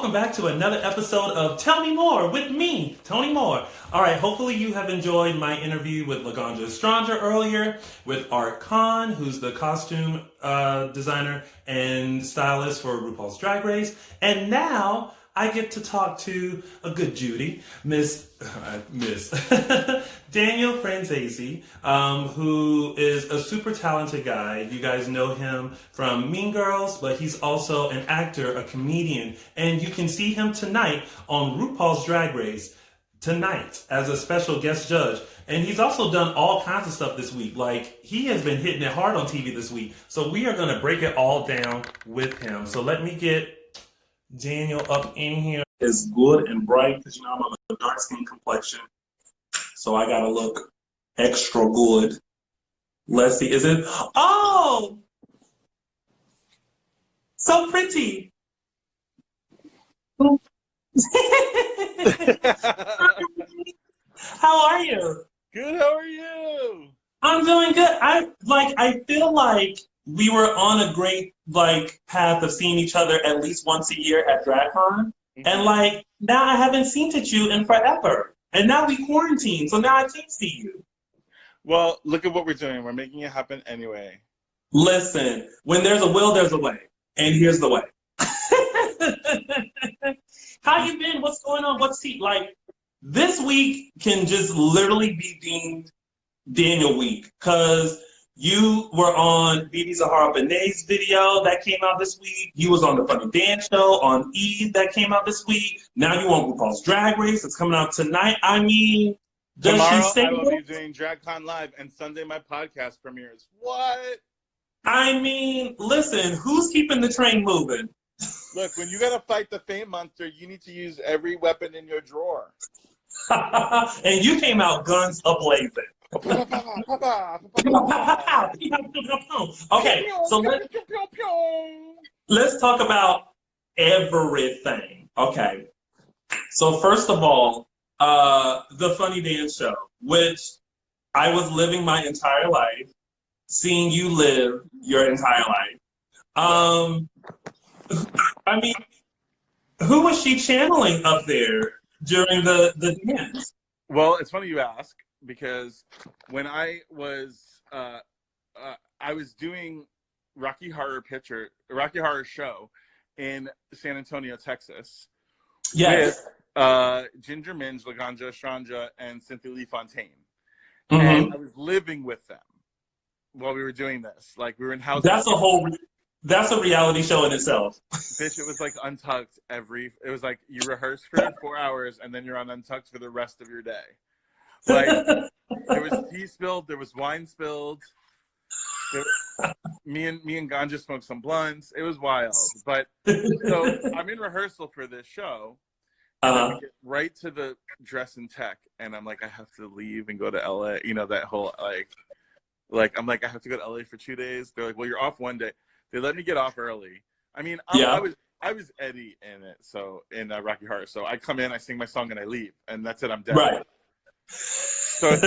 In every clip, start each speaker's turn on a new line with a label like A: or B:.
A: welcome back to another episode of Tell Me More with me, Tony Moore. All right, hopefully you have enjoyed my interview with Laganja Estranja earlier, with Art Khan, who's the costume designer and stylist for RuPaul's Drag Race. And now I get to talk to a good Judy, Miss Daniel Franzese, who is a super talented guy. You guys know him from Mean Girls, but he's also an actor, a comedian, and you can see him tonight on RuPaul's Drag Race tonight as a special guest judge. And he's also done all kinds of stuff this week. Like, he has been hitting it hard on TV this week. So we are going to break it all down with him. So let me get Daniel up in here. It's good and bright because, you know, I'm of a dark skin complexion. So I gotta look extra good. Let's see, is it? Oh! So pretty. How are you?
B: Good, how are you?
A: I'm doing good. I feel like we were on a great path of seeing each other at least once a year at DragCon. Mm-hmm. And now I haven't seen you in forever. And now we quarantine, so now I can't see you.
B: Well, look at what we're doing. We're making it happen anyway.
A: Listen, when there's a will, there's a way. And here's the way. How you been? What's going on? This week can just literally be deemed Daniel week, because you were on Bibi Zahara Benet's video that came out this week. You was on the Funny Dance Show on Eve that came out this week. Now you on RuPaul's Drag Race. It's coming out tonight. I mean, does
B: tomorrow
A: she say
B: I will be doing DragCon Live, and Sunday my podcast premieres. What?
A: I mean, listen, who's keeping the train moving?
B: Look, when you gotta fight the Fame Monster, you need to use every weapon in your drawer.
A: And you came out guns a-blazing. Okay, so let's talk about everything. Okay, so first of all, the Funny Dance Show, which I was living my entire life, seeing you live your entire life. I mean, who was she channeling up there during the dance?
B: Well, it's funny you ask, because when I was doing Rocky Horror Show in San Antonio, Texas.
A: Yes.
B: With Ginger Minge, Laganja Estranja, and Cynthia Lee Fontaine.
A: Mm-hmm.
B: And I was living with them while we were doing this. Like, we were in house.
A: That's a reality show in itself.
B: Bitch, it was like Untucked it was like you rehearse for 4 hours and then you're on Untucked for the rest of your day. Like, there was tea spilled, there was wine spilled. Me and Ganja smoked some blunts. It was wild. But so I'm in rehearsal for this show. And then we get right to the dress and tech, and I'm like, I have to leave and go to LA. You know, that whole I'm like, I have to go to LA for 2 days. They're like, well, you're off one day. They let me get off early. I mean, I was Eddie in it, so in Rocky Horror. So I come in, I sing my song, and I leave, and that's it. I'm dead.
A: Right.
B: So it's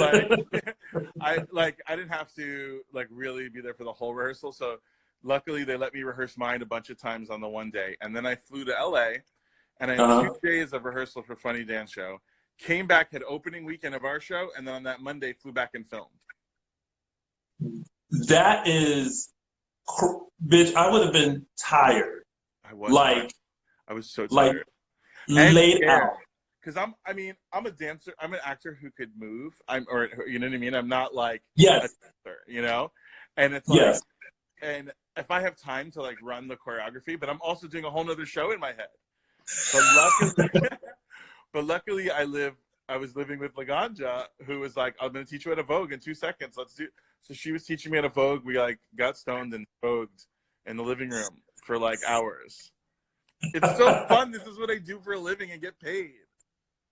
B: like I didn't have to really be there for the whole rehearsal. So luckily they let me rehearse mine a bunch of times on the one day, and then I flew to LA, and I had 2 days of rehearsal for Funny Dance Show. Came back, had opening weekend of our show, and then on that Monday flew back and filmed.
A: That is, bitch, I would have been tired.
B: I was so tired.
A: Laid out.
B: Because I'm a dancer. I'm an actor who could move. You know what I mean? I'm not like
A: yes.
B: a dancer, you know? And it's
A: yes.
B: And if I have time to run the choreography, but I'm also doing a whole nother show in my head. But luckily I was living with Laganja, who was like, I'm going to teach you how to Vogue in 2 seconds. Let's do. So she was teaching me how to Vogue. We got stoned and Vogued in the living room for hours. It's so fun. This is what I do for a living and get paid.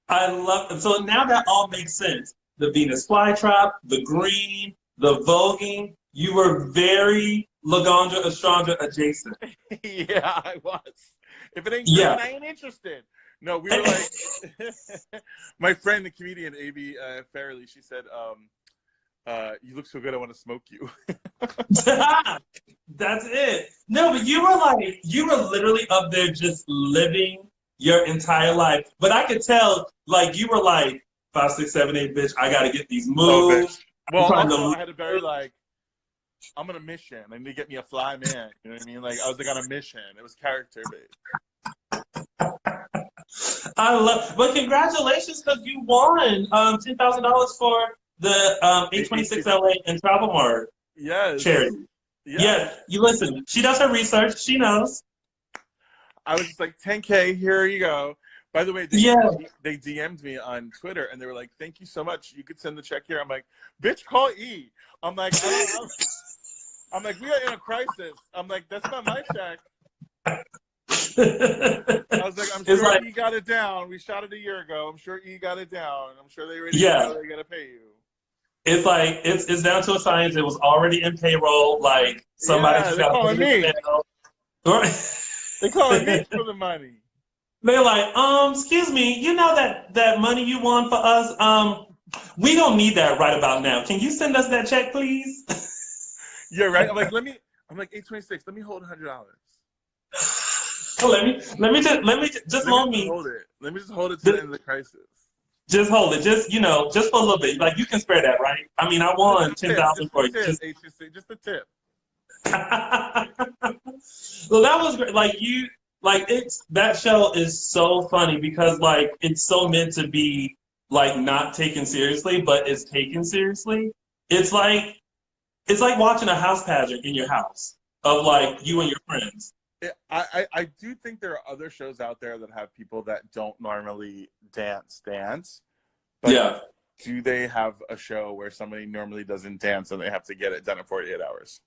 A: I love it. So now that all makes sense. The Venus flytrap, the green, the voguing. You were very Laganja Estranja adjacent.
B: Yeah, I was. If it ain't
A: yeah.
B: I ain't interested. No, we were my friend, the comedian A.B. Farrelly, she said, you look so good, I want to smoke you.
A: That's it. No, but you were literally up there just living your entire life. But I could tell, like, you were like, 5, 6, 7, 8, bitch, I gotta get these
B: Oh, bitch.
A: moves.
B: Well,
A: I'm trying
B: also,
A: to
B: I had a very, like, I'm on a mission. I need to get me a fly man. You know what I mean? Like, I was, like, on a mission. It was character-based.
A: I love, but congratulations because you won $10,000 for the 826 LA and Travel Mart
B: Yes.
A: charity.
B: Yes.
A: Yeah, you listen. She does her research. She knows.
B: I was just like, 10K, here you go. By the way, they DM'd me on Twitter and they were like, thank you so much. You could send the check here. I'm like, bitch, call E. I'm like, I'm like, we are in a crisis. I'm like, that's not my check. I was like, I'm sure like, E got it down. We shot it a year ago. I'm sure E got it down. I'm sure they already know they're gonna pay you.
A: It's like it's down to a science. It was already in payroll. Like somebody just got to put it in the mail.
B: They're calling me for the money.
A: They're like, excuse me, you know that money you won for us, we don't need that right about now. Can you send us that check, please?
B: Yeah, right. I'm like, I'm like 826. Let me hold $100.
A: Let me just loan me.
B: Hold it. Let me just hold it to the end of the crisis.
A: Just hold it. Just just for a little bit. Like you can spare that, right? I mean, I won 10,000 for you.
B: Just a tip.
A: Well, that was great. Like that show is so funny because like it's so meant to be like not taken seriously, but it's taken seriously. It's like watching a house pageant in your house of like you and your friends.
B: I do think there are other shows out there that have people that don't normally dance. But do they have a show where somebody normally doesn't dance and they have to get it done in 48 hours?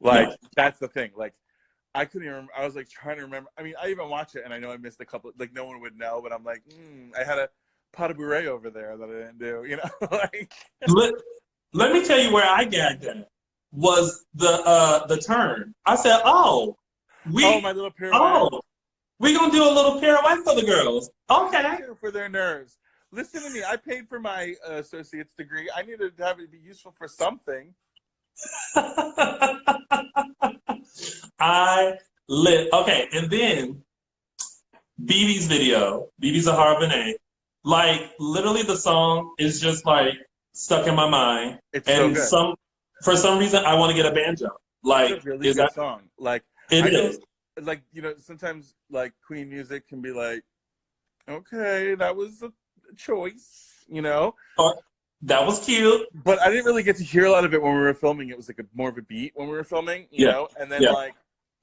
B: Like, that's the thing. Like, I couldn't even remember. I was like trying to remember. I mean, I even watched it and I know I missed a couple, like no one would know, but I'm like, I had a pot of bourrée over there that I didn't do, you know? Like,
A: let me tell you where I gagged at was the turn. I said, my little pirouette. We're gonna do a little pirouette for the girls. Okay.
B: For their nerves. Listen to me. I paid for my associate's degree. I needed to have it be useful for something.
A: Okay, and then BB's video, BB Zahara Benet, like literally the song is just like stuck in my mind.
B: It's and so good.
A: For some reason I want to get a banjo. Like
B: it's a really good song. Like
A: it is.
B: Like, you know, sometimes like Queen music can be like, okay, that was a choice, you know?
A: That was cute.
B: But I didn't really get to hear a lot of it when we were filming. It was like more of a beat when we were filming, you know? And then like,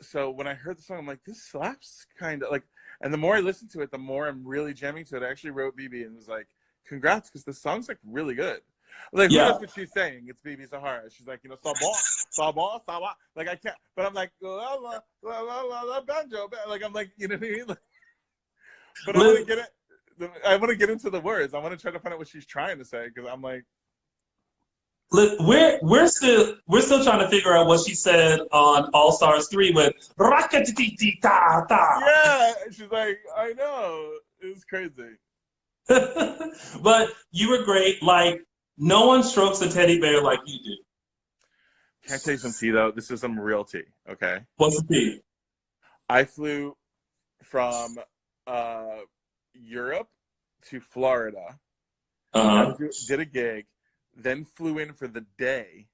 B: so when I heard the song, I'm like, this slaps kind of like, and the more I listened to it, the more I'm really jamming to it. I actually wrote BB and was like, congrats, because the song's like really good. Like, who knows what she's saying? It's BB Zahara. She's like, you know, sabon. Like, I can't, but I'm like, banjo. Like, I'm like, you know what I mean? Like, but I want to get it. I want to get into the words. I want to try to find out what she's trying to say because I'm like,
A: we're still trying to figure out what she said on All Stars 3 with ta.
B: Yeah, she's like, I know, it was crazy.
A: But you were great. Like no one strokes a teddy bear like you do.
B: Can I tell you some tea though? This is some real tea. Okay.
A: What's the tea?
B: I flew from Europe to Florida. Did a gig, then flew in for the day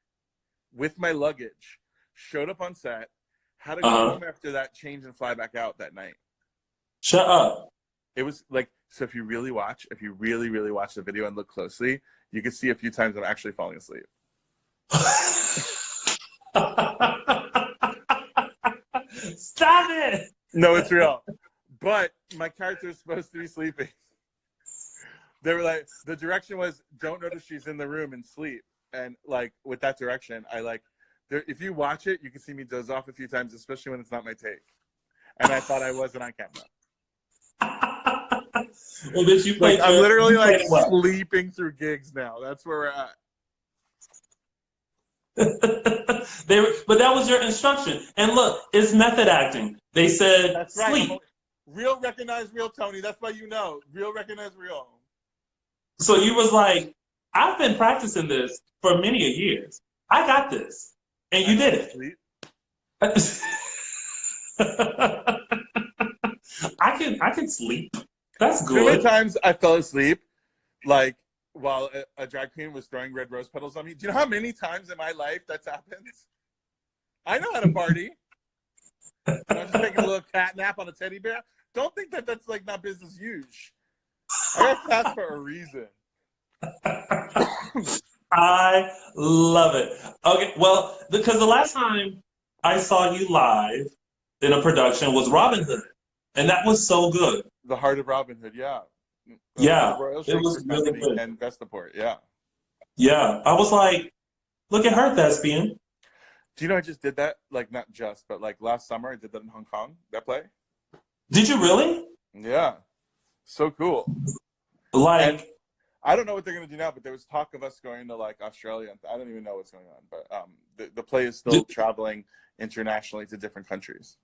B: with my luggage, showed up on set, had to go home after that, change and fly back out that night.
A: Shut up.
B: It was like, so if you really watch the video and look closely, you can see a few times I'm actually falling asleep.
A: Stop it!
B: No, it's real. But my character is supposed to be sleeping. They were like, the direction was, don't notice she's in the room and sleep. And like, with that direction, I like, if you watch it, you can see me doze off a few times, especially when it's not my take. And I thought I wasn't on camera.
A: Well, did you play?
B: Like, I'm literally like sleeping through gigs now. That's where we're at.
A: But that was your instruction. And look, it's method acting. They said,
B: that's right.
A: Sleep.
B: Real recognize real, Tony. That's why you know. Real recognize real.
A: So you was like, I've been practicing this for many years. I got this. And you did it. I can sleep. That's
B: You know how many
A: good.
B: times I fell asleep, like, while a drag queen was throwing red rose petals on me? Do you know how many times in my life that's happened? I know how to party. I'm just taking a little cat nap on a teddy bear. Don't think that that's like not business huge. I got cats for a reason.
A: I love it. Okay, well, because the last time I saw you live in a production was Robin Hood, and that was so good.
B: The Heart of Robin Hood, yeah.
A: Yeah,
B: Royal
A: it
B: Shakespeare
A: was really
B: Company
A: good.
B: and Vestaport, yeah.
A: Yeah, I was like, look at her, thespian.
B: Do you know I just did that? Like, not just, but like last summer I did that in Hong Kong, that play.
A: Did you really?
B: Yeah. So cool. And
A: Like,
B: I don't know what they're going to do now, but there was talk of us going to like Australia. I don't even know what's going on, but the play is still traveling internationally to different countries.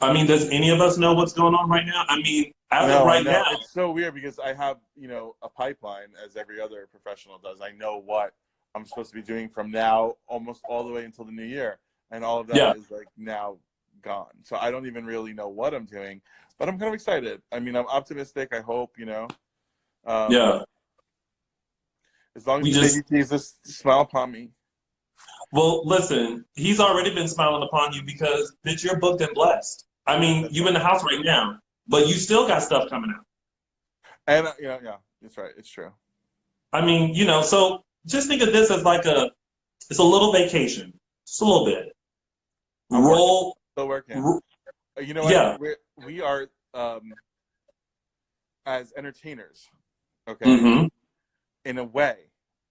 A: I mean, does any of us know what's going on right now? I mean, as of
B: No, I
A: right
B: know.
A: now,
B: It's so weird because I have, a pipeline as every other professional does. I know what I'm supposed to be doing from now almost all the way until the new year. And all of that
A: yeah,
B: is like now gone. So I don't even really know what I'm doing, but I'm kind of excited. I mean, I'm optimistic. I hope,
A: yeah.
B: as long as
A: We
B: the baby
A: just,
B: Jesus smile upon me.
A: well, listen, he's already been smiling upon you because, bitch, you're booked and blessed. I mean,
B: That's
A: you
B: right.
A: in the house right now, but you still got stuff coming out.
B: And yeah, that's right. It's true.
A: I mean, so just think of this as like it's a little vacation, just a little bit.
B: I'm working.
A: Roll,
B: Still working.
A: ro-
B: You know what?
A: yeah.
B: We are as entertainers, okay,
A: Mm-hmm.
B: in a way.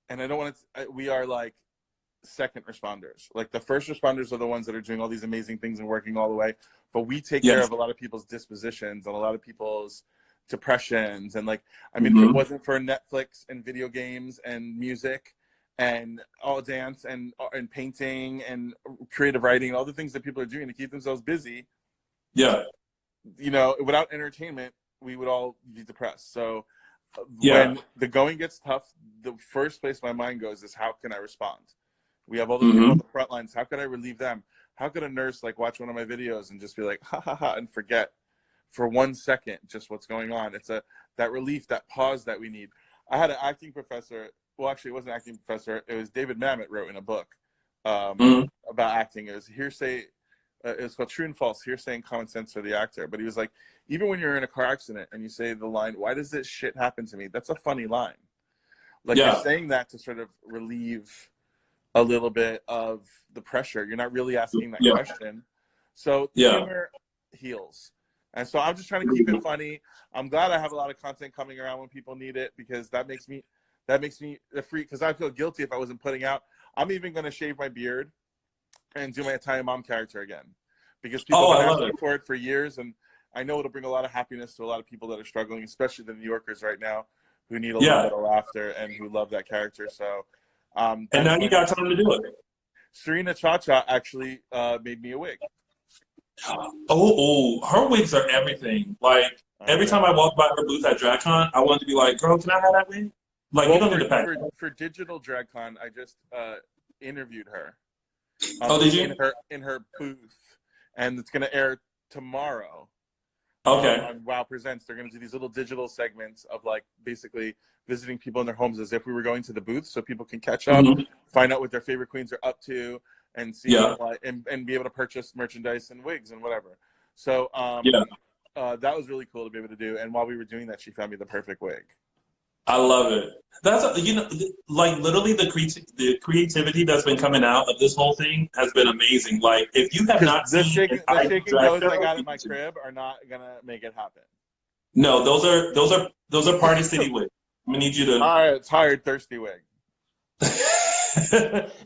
B: And I don't want to. We are like second responders. Like the first responders are the ones that are doing all these amazing things and working all the way. But we take care
A: Yes.
B: of a lot of people's dispositions and a lot of people's depressions. And like, I mean, if it
A: Mm-hmm.
B: wasn't for Netflix and video games and music and all dance and painting and creative writing and all the things that people are doing to keep themselves busy,
A: Yeah.
B: without entertainment, we would all be depressed. So
A: Yeah.
B: when the going gets tough, the first place my mind goes is how can I respond? We have all those people
A: Mm-hmm.
B: on the front lines. How could I relieve them? How could a nurse like watch one of my videos and just be like, ha ha ha, and forget for 1 second just what's going on? It's that relief, that pause that we need. I had an acting professor. Well, actually, it wasn't an acting professor. It was David Mamet wrote in a book
A: Mm-hmm.
B: about acting. It was hearsay. It was called True and False: Hearsay and Common Sense for the Actor. But he was like, even when you're in a car accident and you say the line, "Why does this shit happen to me?" That's a funny line. Like you're
A: Yeah.
B: saying that to sort of relieve a little bit of the pressure. You're not really asking that
A: Yeah.
B: question. So
A: Yeah.
B: humor heals. And so I'm just trying to keep it funny. I'm glad I have a lot of content coming around when people need it because that makes me a freak because I feel guilty if I wasn't putting out. I'm even going to shave my beard and do my Italian mom character again because people
A: Oh,
B: have
A: I
B: been
A: love
B: asking
A: it.
B: for it for years. And I know it'll bring a lot of happiness to a lot of people that are struggling, especially the New Yorkers right now who need a little
A: Yeah.
B: bit of laughter and who love that character. So
A: And
B: that's
A: now
B: my
A: you got
B: next.
A: time to do it.
B: Serena Cha-Cha actually made me a wig.
A: Her wigs are everything. Like
B: I
A: every time
B: know.
A: I walk by her booth at DragCon, I want to be like, "Girl, can I have that wig?" Like you
B: Well,
A: don't need to pack.
B: for Digital DragCon, I just interviewed her
A: Oh, did you?
B: in her booth, and it's gonna air tomorrow
A: Okay.
B: on Wow Presents. They're gonna do these little digital segments of like basically visiting people in their homes as if we were going to the booth, so people can catch up,
A: Hmm.
B: find out what their favorite queens are up to, and see
A: Yeah.
B: and be able to purchase merchandise and wigs and whatever. So
A: Yeah.
B: that was really cool to be able to do. And while we were doing that, she found me the perfect wig.
A: I love it. That's like literally the creativity that's been coming out of this whole thing has been amazing. Like if you have
B: Because
A: not seen an
B: the
A: I
B: shake and
A: drag
B: goes I
A: show,
B: got at my crib are not gonna make it happen.
A: no, those are Party City wigs. I'm gonna need you to.
B: Tired, thirsty wig.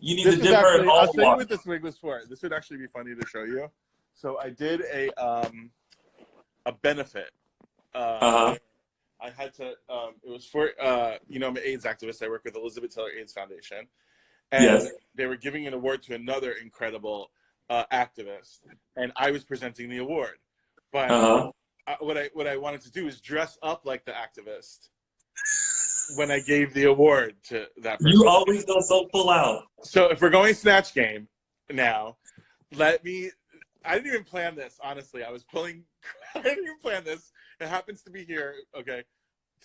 A: You need to
B: This is
A: dip her in
B: actually,
A: all
B: I'll
A: the
B: show you
A: water.
B: what this wig was for. This would actually be funny to show you. So I did a benefit.
A: Uh-huh.
B: I had to, it was for, I'm an AIDS activist. I work with Elizabeth Taylor AIDS Foundation. And
A: Yes.
B: they were giving an award to another incredible activist. And I was presenting the award. But
A: Uh-huh.
B: what I wanted to do is dress up like the activist when I gave the award to that
A: You
B: person.
A: always go so full out.
B: So if we're going Snatch Game now, let me I didn't even plan this, honestly. I didn't even plan this. It happens to be here. Okay.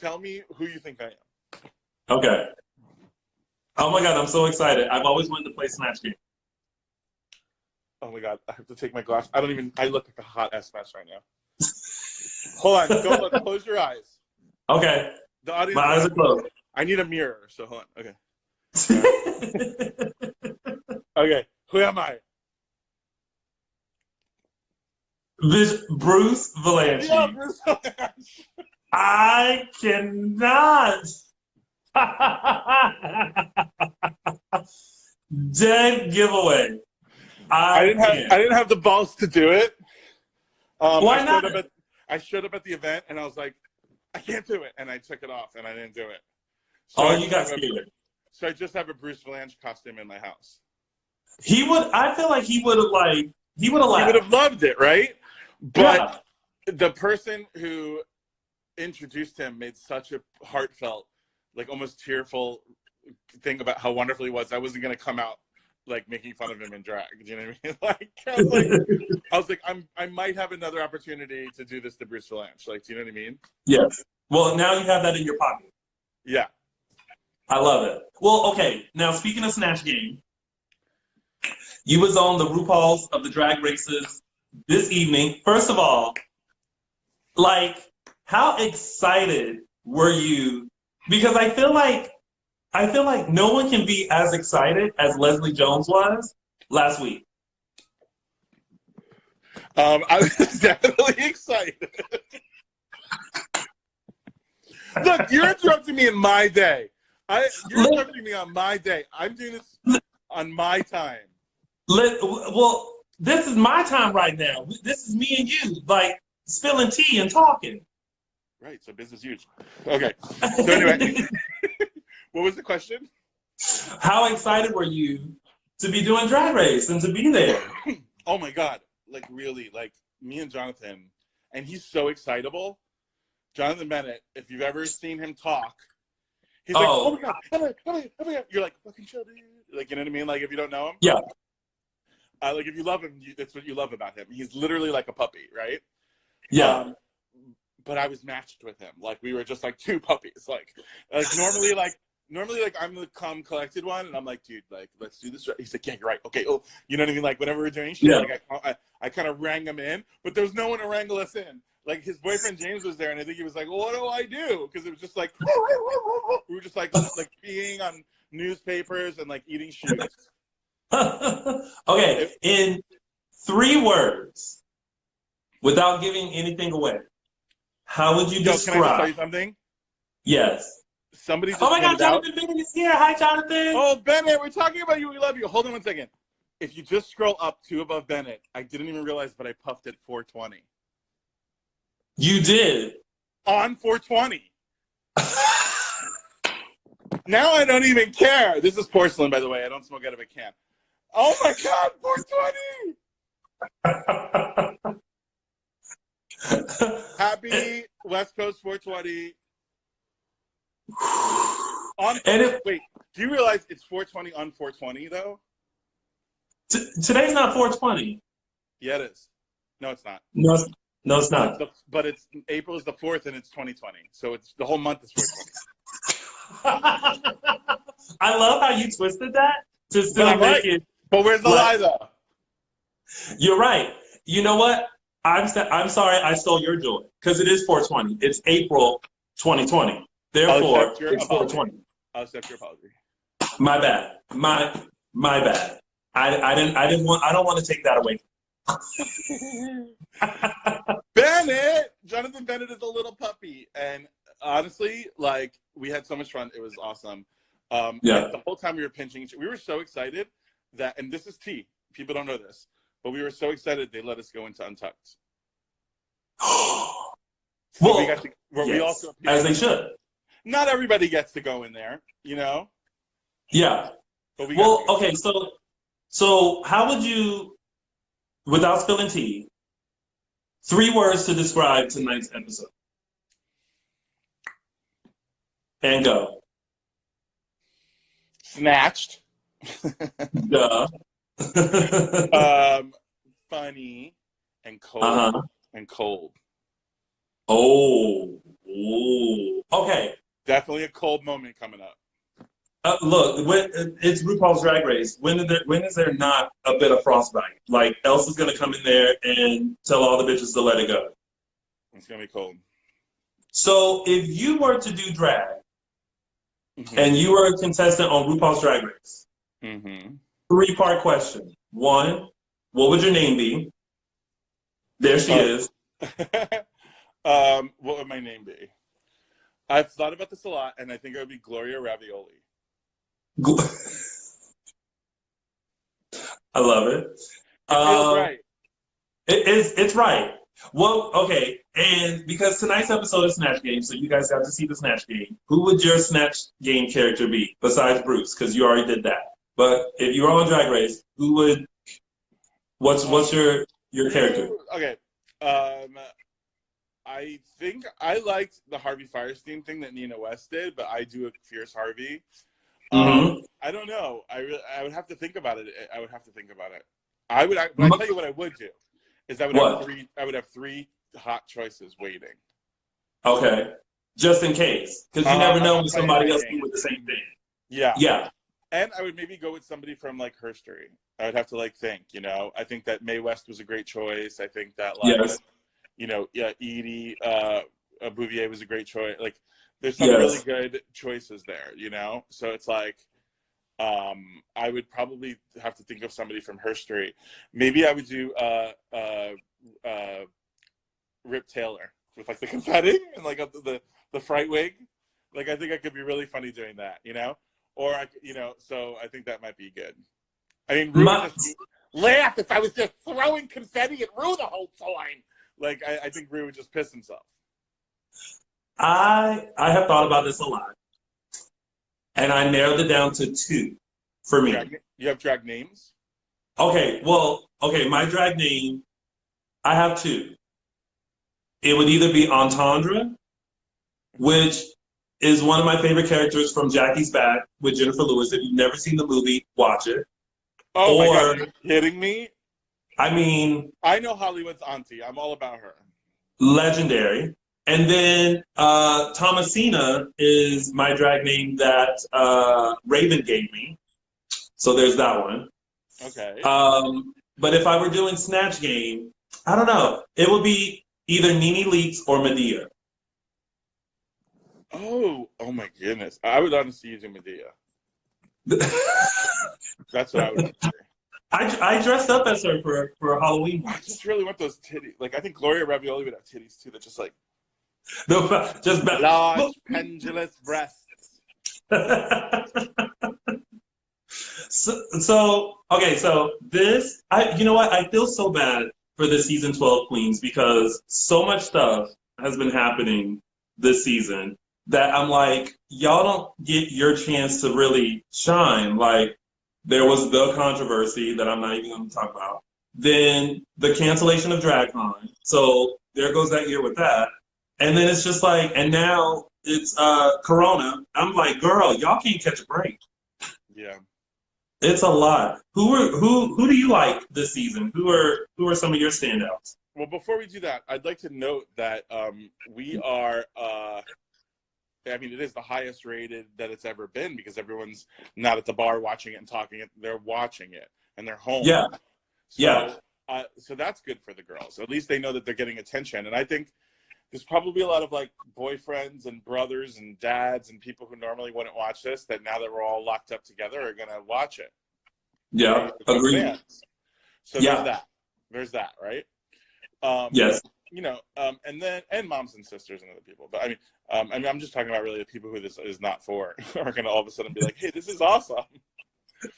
B: Tell me who you think I am.
A: Okay. Oh my God, I'm so excited. I've always wanted to play Snatch Game.
B: Oh my God, I have to take my glass. I look like a hot ass mess right now. Hold on, don't look, close your eyes.
A: Okay.
B: The audience.
A: My eyes are closed.
B: I need a mirror, so hold on. Okay. Okay, who am I?
A: Bruce Vilanch.
B: Yeah, Bruce Vilanch.
A: I cannot. Dead giveaway.
B: I didn't have the balls to do it.
A: Why not?
B: I showed up at the event and I was like, I can't do it, and I took it off and I didn't do it. So
A: you got scared.
B: So I just have a Bruce Vilanch costume in my house.
A: I feel like he would have laughed.
B: He would have loved it, right? But the person who introduced him made such a heartfelt, like almost tearful thing about how wonderful he was. I wasn't gonna come out like making fun of him in drag. Do you know what I mean? Like I was like, I might have another opportunity to do this to Bruce Vilanch. Like, do you know what I mean?
A: Yes. Well, now you have that in your pocket.
B: Yeah.
A: I love it. Well, okay. Now, speaking of Snatch Game, you was on the RuPauls of the drag races this evening. First of all, like, how excited were you? Because I feel like no one can be as excited as Leslie Jones was last week.
B: I was definitely excited. Look, you're interrupting me in my day. You're interrupting me on my day. I'm doing this on my time.
A: Well, this is my time right now. This is me and you, like, spilling tea and talking.
B: Right, so business huge. Okay, so anyway, what was the question?
A: How excited were you to be doing Drag Race and to be there?
B: Oh my God, like really, like me and Jonathan, and he's so excitable. Jonathan Bennett, if you've ever seen him talk, he's like, oh my God, oh my God. You're like, fucking show, dude. Like, you know what I mean? Like, if you don't know him.
A: Yeah.
B: Like, if you love him, that's what you love about him. He's literally like a puppy, right?
A: Yeah.
B: But I was matched with him. Like, we were just like two puppies. Like normally, I'm the calm, collected one, and I'm like, dude, like, let's do this. He's like, yeah, you're right. Okay, oh, you know what I mean? Like, whenever we're doing shit, like, I kind of rang him in, but there was no one to wrangle us in. Like, his boyfriend James was there, and I think he was like, well, what do I do? Because it was just like, we were just like peeing on newspapers and like eating shoes.
A: Okay, in 3 words, without giving anything away, how would you describe?
B: Can I just tell you something?
A: Yes.
B: Somebody just
A: oh my God,
B: pointed out-
A: Jonathan Bennett is here. Hi, Jonathan.
B: Oh, Bennett, we're talking about you. We love you. Hold on one second. If you just scroll up 2 above Bennett, I didn't even realize, but I puffed at 420.
A: You did.
B: On 420. Now I don't even care. This is porcelain, by the way. I don't smoke out of a can. Oh my God, 420. Happy West Coast 420. Wait, do you realize it's 420 on 420 though?
A: Today's not 420.
B: Yeah, it is. No, it's not.
A: No, it's not.
B: But it's April is the 4th and it's 2020. So it's the whole month is 420.
A: I love how you twisted that to still make it.
B: But where's the lie though?
A: You're right. You know what? I'm sorry I stole your joy because it is 420. It's April 2020. Therefore, it's 420.
B: I'll accept your apology.
A: My bad. My bad. I don't want to take that away.
B: Bennett! Jonathan Bennett is a little puppy. And honestly, like, we had so much fun. It was awesome. The whole time we were pinching, we were so excited that, and this is tea. People don't know this, but we were so excited they let us go into Untucked.
A: Well,
B: we also
A: as they should.
B: Not everybody gets to go in there, you know?
A: Yeah.
B: But
A: okay, so how would you, without spilling tea, 3 words to describe tonight's episode? And go.
B: Snatched.
A: Duh.
B: funny, and cold.
A: Uh-huh.
B: And cold.
A: Oh. Ooh. Okay.
B: Definitely a cold moment coming up.
A: Look, it's RuPaul's Drag Race. When is there not a bit of frostbite? Like Elsa's gonna come in there and tell all the bitches to let it go.
B: It's gonna be cold.
A: So if you were to do drag and you were a contestant on RuPaul's Drag Race, three-part question. One, what would your name be? There she is.
B: What would my name be? I've thought about this a lot, and I think it would be Gloria Ravioli.
A: I love it.
B: It feels right.
A: It's right. Well, okay, and because tonight's episode is Snatch Game, so you guys got to see the Snatch Game. Who would your Snatch Game character be besides Bruce? Because you already did that. But if you were on Drag Race, who would? What's your character?
B: Okay. I think I liked the Harvey Firestein thing that Nina West did, but I do a fierce Harvey. I don't know. I would have to think about it. I would have to think about it. But I tell you what I would do is I would have three hot choices waiting.
A: Okay, just in case, because you never know when somebody else do with the same thing.
B: Yeah.
A: Yeah.
B: And I would maybe go with somebody from like Herstory. I would have to think. I think that Mae West was a great choice. I think that Edie Bouvier was a great choice. Like, there's some really good choices there. So it's like, I would probably have to think of somebody from Herstory. Maybe I would do Rip Taylor with like the confetti and like the fright wig. Like, I think I could be really funny doing that. Or so I think that might be good. I mean, Rue would just laugh if I was just throwing confetti at Rue the whole time. Like, I think Rue would just piss himself.
A: I have thought about this a lot, and I narrowed it down to two for me.
B: You have drag names?
A: Okay, my drag name, I have two. It would either be Entendre, which is one of my favorite characters from Jackie's Back with Jennifer Lewis. If you've never seen the movie, watch it.
B: Oh my God, are you kidding me?
A: I mean,
B: I know Hollywood's auntie. I'm all about her.
A: Legendary. And then Thomasina is my drag name that Raven gave me. So there's that one.
B: Okay.
A: But if I were doing Snatch Game, I don't know. It would be either Nene Leakes or Medea.
B: Oh my goodness. I would honestly use Medea. That's what I would say.
A: I dressed up as her for Halloween.
B: I just really want those titties. Like, I think Gloria Ravioli would have titties too that just like large pendulous breasts.
A: So this, you know what? I feel so bad for the season 12 queens because so much stuff has been happening this season that I'm like, y'all don't get your chance to really shine. Like, there was the controversy that I'm not even going to talk about. Then the cancellation of DragCon. So there goes that year with that. And then it's just like, and now it's Corona. I'm like, girl, y'all can't catch a break.
B: Yeah.
A: It's a lot. Who do you like this season? Who are some of your standouts?
B: Well, before we do that, I'd like to note that we are I mean, it is the highest rated that it's ever been because everyone's not at the bar watching it and talking it. They're watching it and they're home.
A: Yeah.
B: So that's good for the girls. At least they know that they're getting attention. And I think there's probably a lot of like boyfriends and brothers and dads and people who normally wouldn't watch this that now that we're all locked up together are going to watch it.
A: Yeah. Agreed.
B: So there's that, right?
A: Yes.
B: And moms and sisters and other people. But I mean, I'm just talking about really the people who this is not for are going to all of a sudden be like, hey, this is awesome.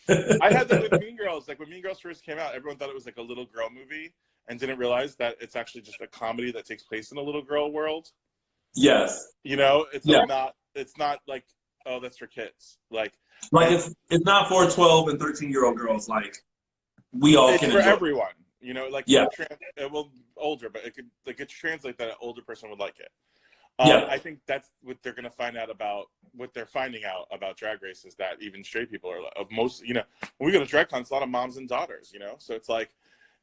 B: I had that with Mean Girls. Like, when Mean Girls first came out, everyone thought it was like a little girl movie and didn't realize that it's actually just a comedy that takes place in a little girl world.
A: Yes.
B: It's not like, oh, that's for kids.
A: It's not for 12 and 13-year-old girls. Like, we all can enjoy.
B: It's for everyone. Well, older, but it could translate that an older person would like it. I think that's what they're going to find out about. What they're finding out about Drag Race is that even straight people are when we go to DragCon, it's a lot of moms and daughters. So it's like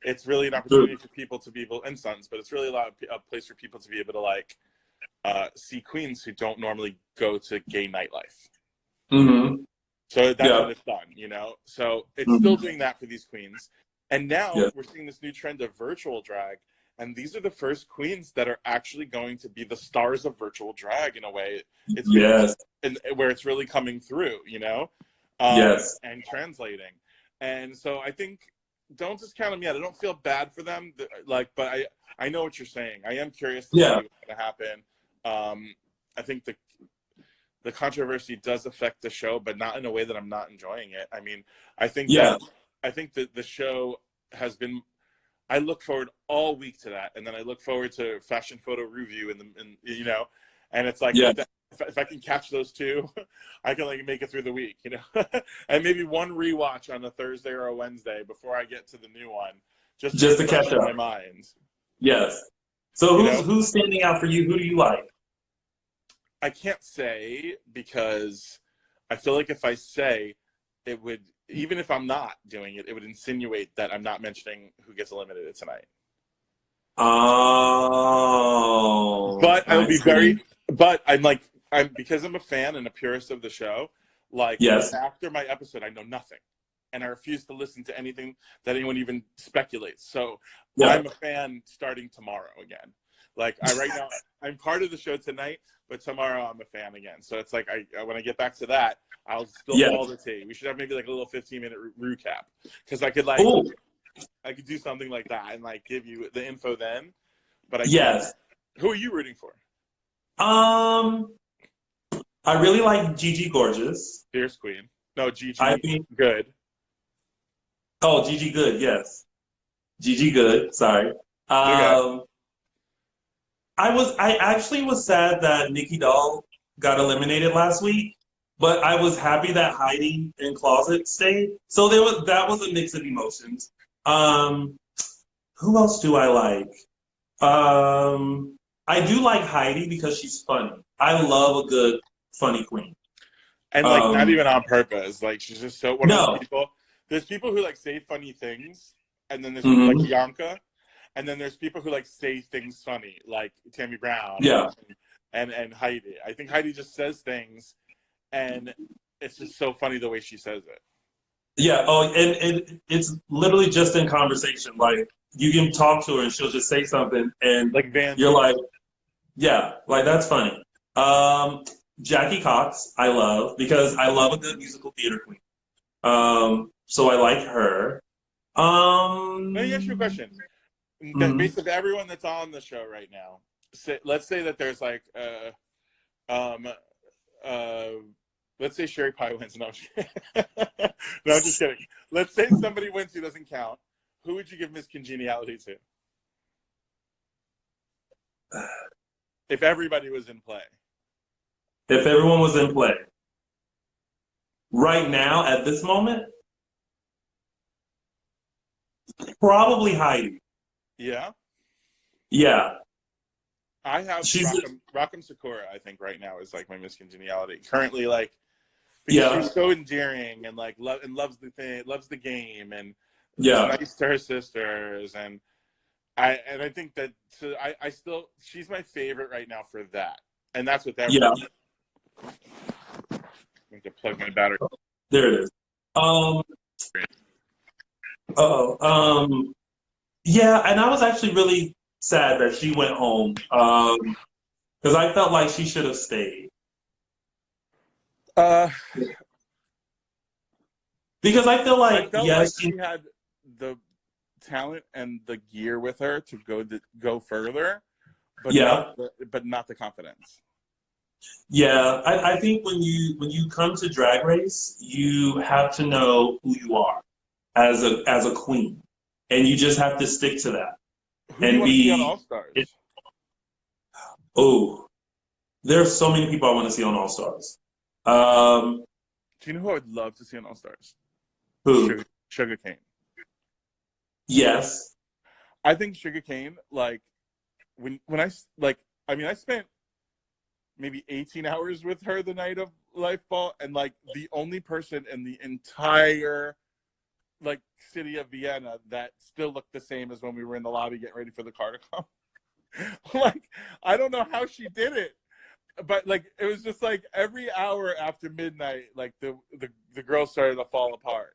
B: it's really an opportunity for people to be able, and sons, but it's really a place for people to be able to like see queens who don't normally go to gay nightlife.
A: Mm-hmm.
B: So that's what it's done, you know? So it's still doing that for these queens. And now we're seeing this new trend of virtual drag. And these are the first queens that are actually going to be the stars of virtual drag in a way. It's and where it's really coming through, you know? And translating. And so I think, don't discount them yet. I don't feel bad for them. Like, but I know what you're saying. I am curious to see what's going to happen. I think the controversy does affect the show, but not in a way that I'm not enjoying it. I mean, I think that the show has been. I look forward all week to that, and then I look forward to fashion photo review, and you know, and it's like if I can catch those two, I can like make it through the week, you know, and maybe one rewatch on a Thursday or a Wednesday before I get to the new one, just to catch up in my mind.
A: Yes. So who's standing out for you? Who do you like?
B: I can't say, because I feel like if I say, it would, even if I'm not doing it, it would insinuate that I'm not mentioning who gets eliminated tonight.
A: Oh.
B: But I would be because I'm a fan and a purist of the show, like after my episode, I know nothing. And I refuse to listen to anything that anyone even speculates. So I'm a fan starting tomorrow again. Like right now, I'm part of the show tonight, but tomorrow I'm a fan again. So it's like when I get back to that, I'll still follow the tea. We should have maybe like a little 15-minute recap, because I could I could do something like that and like give you the info then. But I can't. Who are you rooting for?
A: I really like Gigi Gorgeous.
B: Fierce Queen. No, Gigi Good.
A: Oh, Gigi Good, yes. Gigi Good, sorry.
B: Okay.
A: I actually was sad that Nikki Doll got eliminated last week, but I was happy that Heidi and Closet stayed. So that was a mix of emotions. Who else do I like? I do like Heidi because she's funny. I love a good funny queen.
B: And like not even on purpose. Like she's just so one of those people. There's people who like say funny things, and then there's like Bianca. And then there's people who like say things funny, like Tammy Brown and Heidi. I think Heidi just says things, and it's just so funny the way she says it.
A: Yeah. Oh, and it's literally just in conversation. Like you can talk to her, and she'll just say something, and
B: like
A: you're like, like that's funny. Jackie Cox, I love, because I love a good musical theater queen. So I like her.
B: Let me ask you a question. Basically, everyone that's on the show right now, let's say that there's like, let's say Sherry Pie wins. No, I'm just kidding. Let's say somebody wins who doesn't count. Who would you give Miss Congeniality to? If everybody was in play.
A: If everyone was in play. Right now, at this moment, probably Heidi.
B: Yeah?
A: Yeah.
B: I have Rock'em Sakura, I think, right now is like my Miss Congeniality. Currently, like, because she's so endearing and like loves the game, and nice to her sisters, and I think that I still, she's my favorite right now for that, and that's what that.
A: Yeah.
B: I'm going to plug my battery.
A: There it is. Yeah, and I was actually really sad that she went home, because I felt like she should have stayed. Because I feel like
B: she had the talent and the gear with her to go further, but not the confidence.
A: Yeah, I think when you come to Drag Race, you have to know who you are as a queen, and you just have to stick to that.
B: Who do you want to see on All Stars?
A: Oh, there's so many people I want to see on All Stars.
B: Do you know who I would love to see on All Stars?
A: Who?
B: Sugar Cane.
A: Yes.
B: I think Sugar Cane, like, I spent maybe 18 hours with her the night of Life Ball, and like the only person in the entire like city of Vienna that still looked the same as when we were in the lobby getting ready for the car to come. Like, I don't know how she did it, but like it was just like every hour after midnight, like the girls started to fall apart.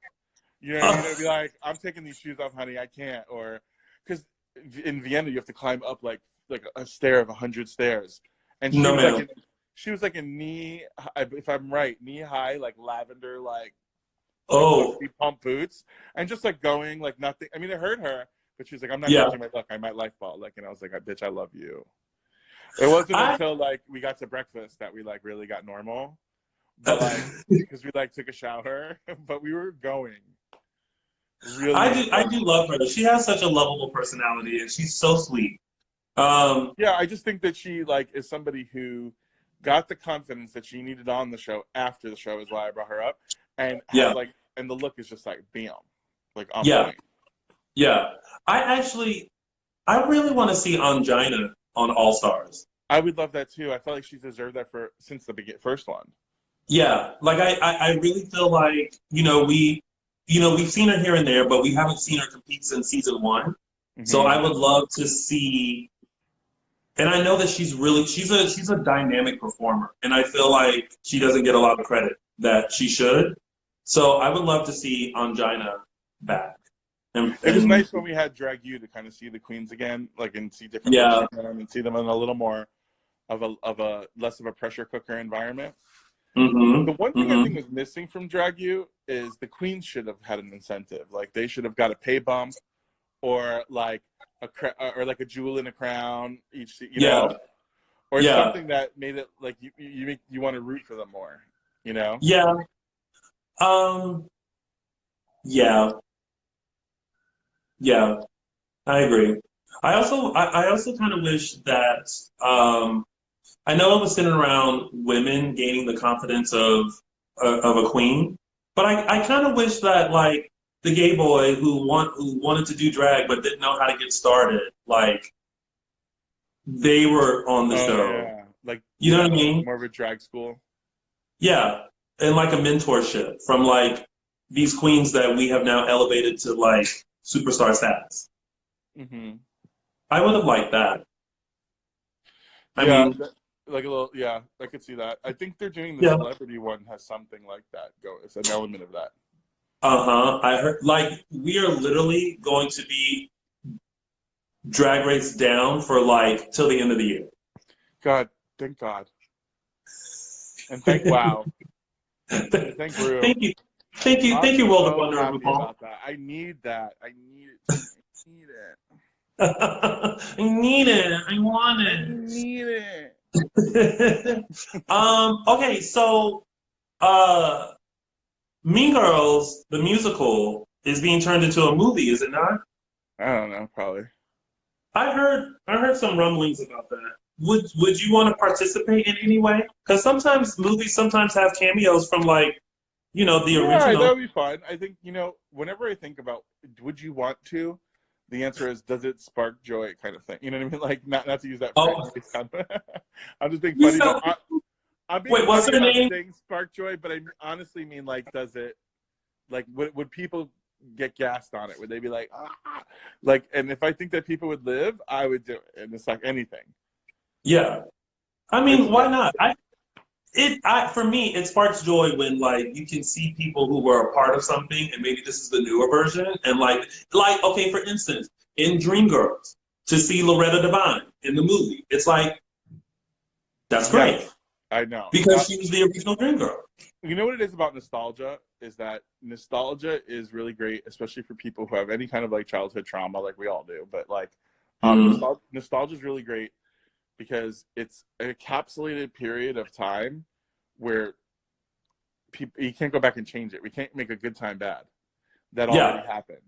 B: You know what I mean? It'd be like, I'm taking these shoes off, honey, I can't. Or because in Vienna you have to climb up like a stair of 100 stairs, and
A: No, ma'am.
B: She was like in knee, if I'm right, knee high, like lavender, like pump boots, and just like going like nothing. I mean, it hurt her, but she was like, I'm not changing my look. I might life ball. Like, and I was like, bitch, I love you. It wasn't until like we got to breakfast that we like really got normal, but like because we like took a shower, but we were going. Really,
A: I do love her. She has such a lovable personality, and she's so sweet.
B: Yeah, I just think that she like is somebody who got the confidence that she needed on the show after the show, is why I brought her up, and has like, and the look is just like bam, like on point.
A: Yeah. I really want to see Angina on All Stars.
B: I would love that too. I felt like she's deserved that since the first one.
A: Yeah, like I really feel like we've seen her here and there, but we haven't seen her compete since season 1. Mm-hmm. So I would love to see, and I know that she's a dynamic performer, and I feel like she doesn't get a lot of credit that she should. So I would love to see Angina back.
B: It was nice when we had Drag U to kind of see the queens again, like, and see different looks from them, and see them in a little more of a less of a pressure cooker environment.
A: Mm-hmm.
B: The one thing I think is missing from Drag U is the queens should have had an incentive. Like, they should have got a pay bump, or like a jewel in a crown each, you know, or something that made it like you want to root for them more, you know?
A: Yeah. Yeah, I agree. I also kind of wish that I know it was centered around women gaining the confidence of a queen, but I kind of wish that like the gay boy who wanted to do drag but didn't know how to get started, like they were on the show.
B: Yeah. Like,
A: you know what I mean?
B: More of a drag school.
A: Yeah, and like a mentorship from like these queens that we have now elevated to like superstar status.
B: Mm-hmm.
A: I would have liked that. I mean,
B: like a little, I could see that. I think they're doing the celebrity one has something like that. It's an element of that.
A: I heard like we are literally going to be Drag Race down for like till the end of the year.
B: God, thank God, and thank Wow, thank Ru.
A: Thank you, World of Wonder, RuPaul.
B: I need that. I need it.
A: I need it. I want it.
B: I need it.
A: Okay, so Mean Girls, the musical, is being turned into a movie, is it not?
B: I don't know, probably.
A: I heard some rumblings about that. Would you want to participate in any way? Because sometimes movies have cameos from like, the original.
B: Yeah, that would be fun. I think, whenever I think about would you want to, the answer is, does it spark joy, kind of thing. You know what I mean? Like, not to use that phrase. I'm just being funny. I'm being
A: what's her name?
B: Saying spark joy, but I honestly mean, like, does it, like, would people get gassed on it? Would they be like, ah? Like, and if I think that people would live, I would do it. And it's like anything.
A: Yeah. I mean, why not? For me, it sparks joy when like you can see people who were a part of something, and maybe this is the newer version, and like okay, for instance, in Dreamgirls, to see Loretta Devine in the movie, it's like that's great.
B: Yes, I know,
A: because she was the original Dreamgirl.
B: You know what it is about nostalgia is that nostalgia is really great, especially for people who have any kind of like childhood trauma, like we all do. But like, nostalgia is really great, because it's an encapsulated period of time where you can't go back and change it. We can't make a good time bad. That already happened.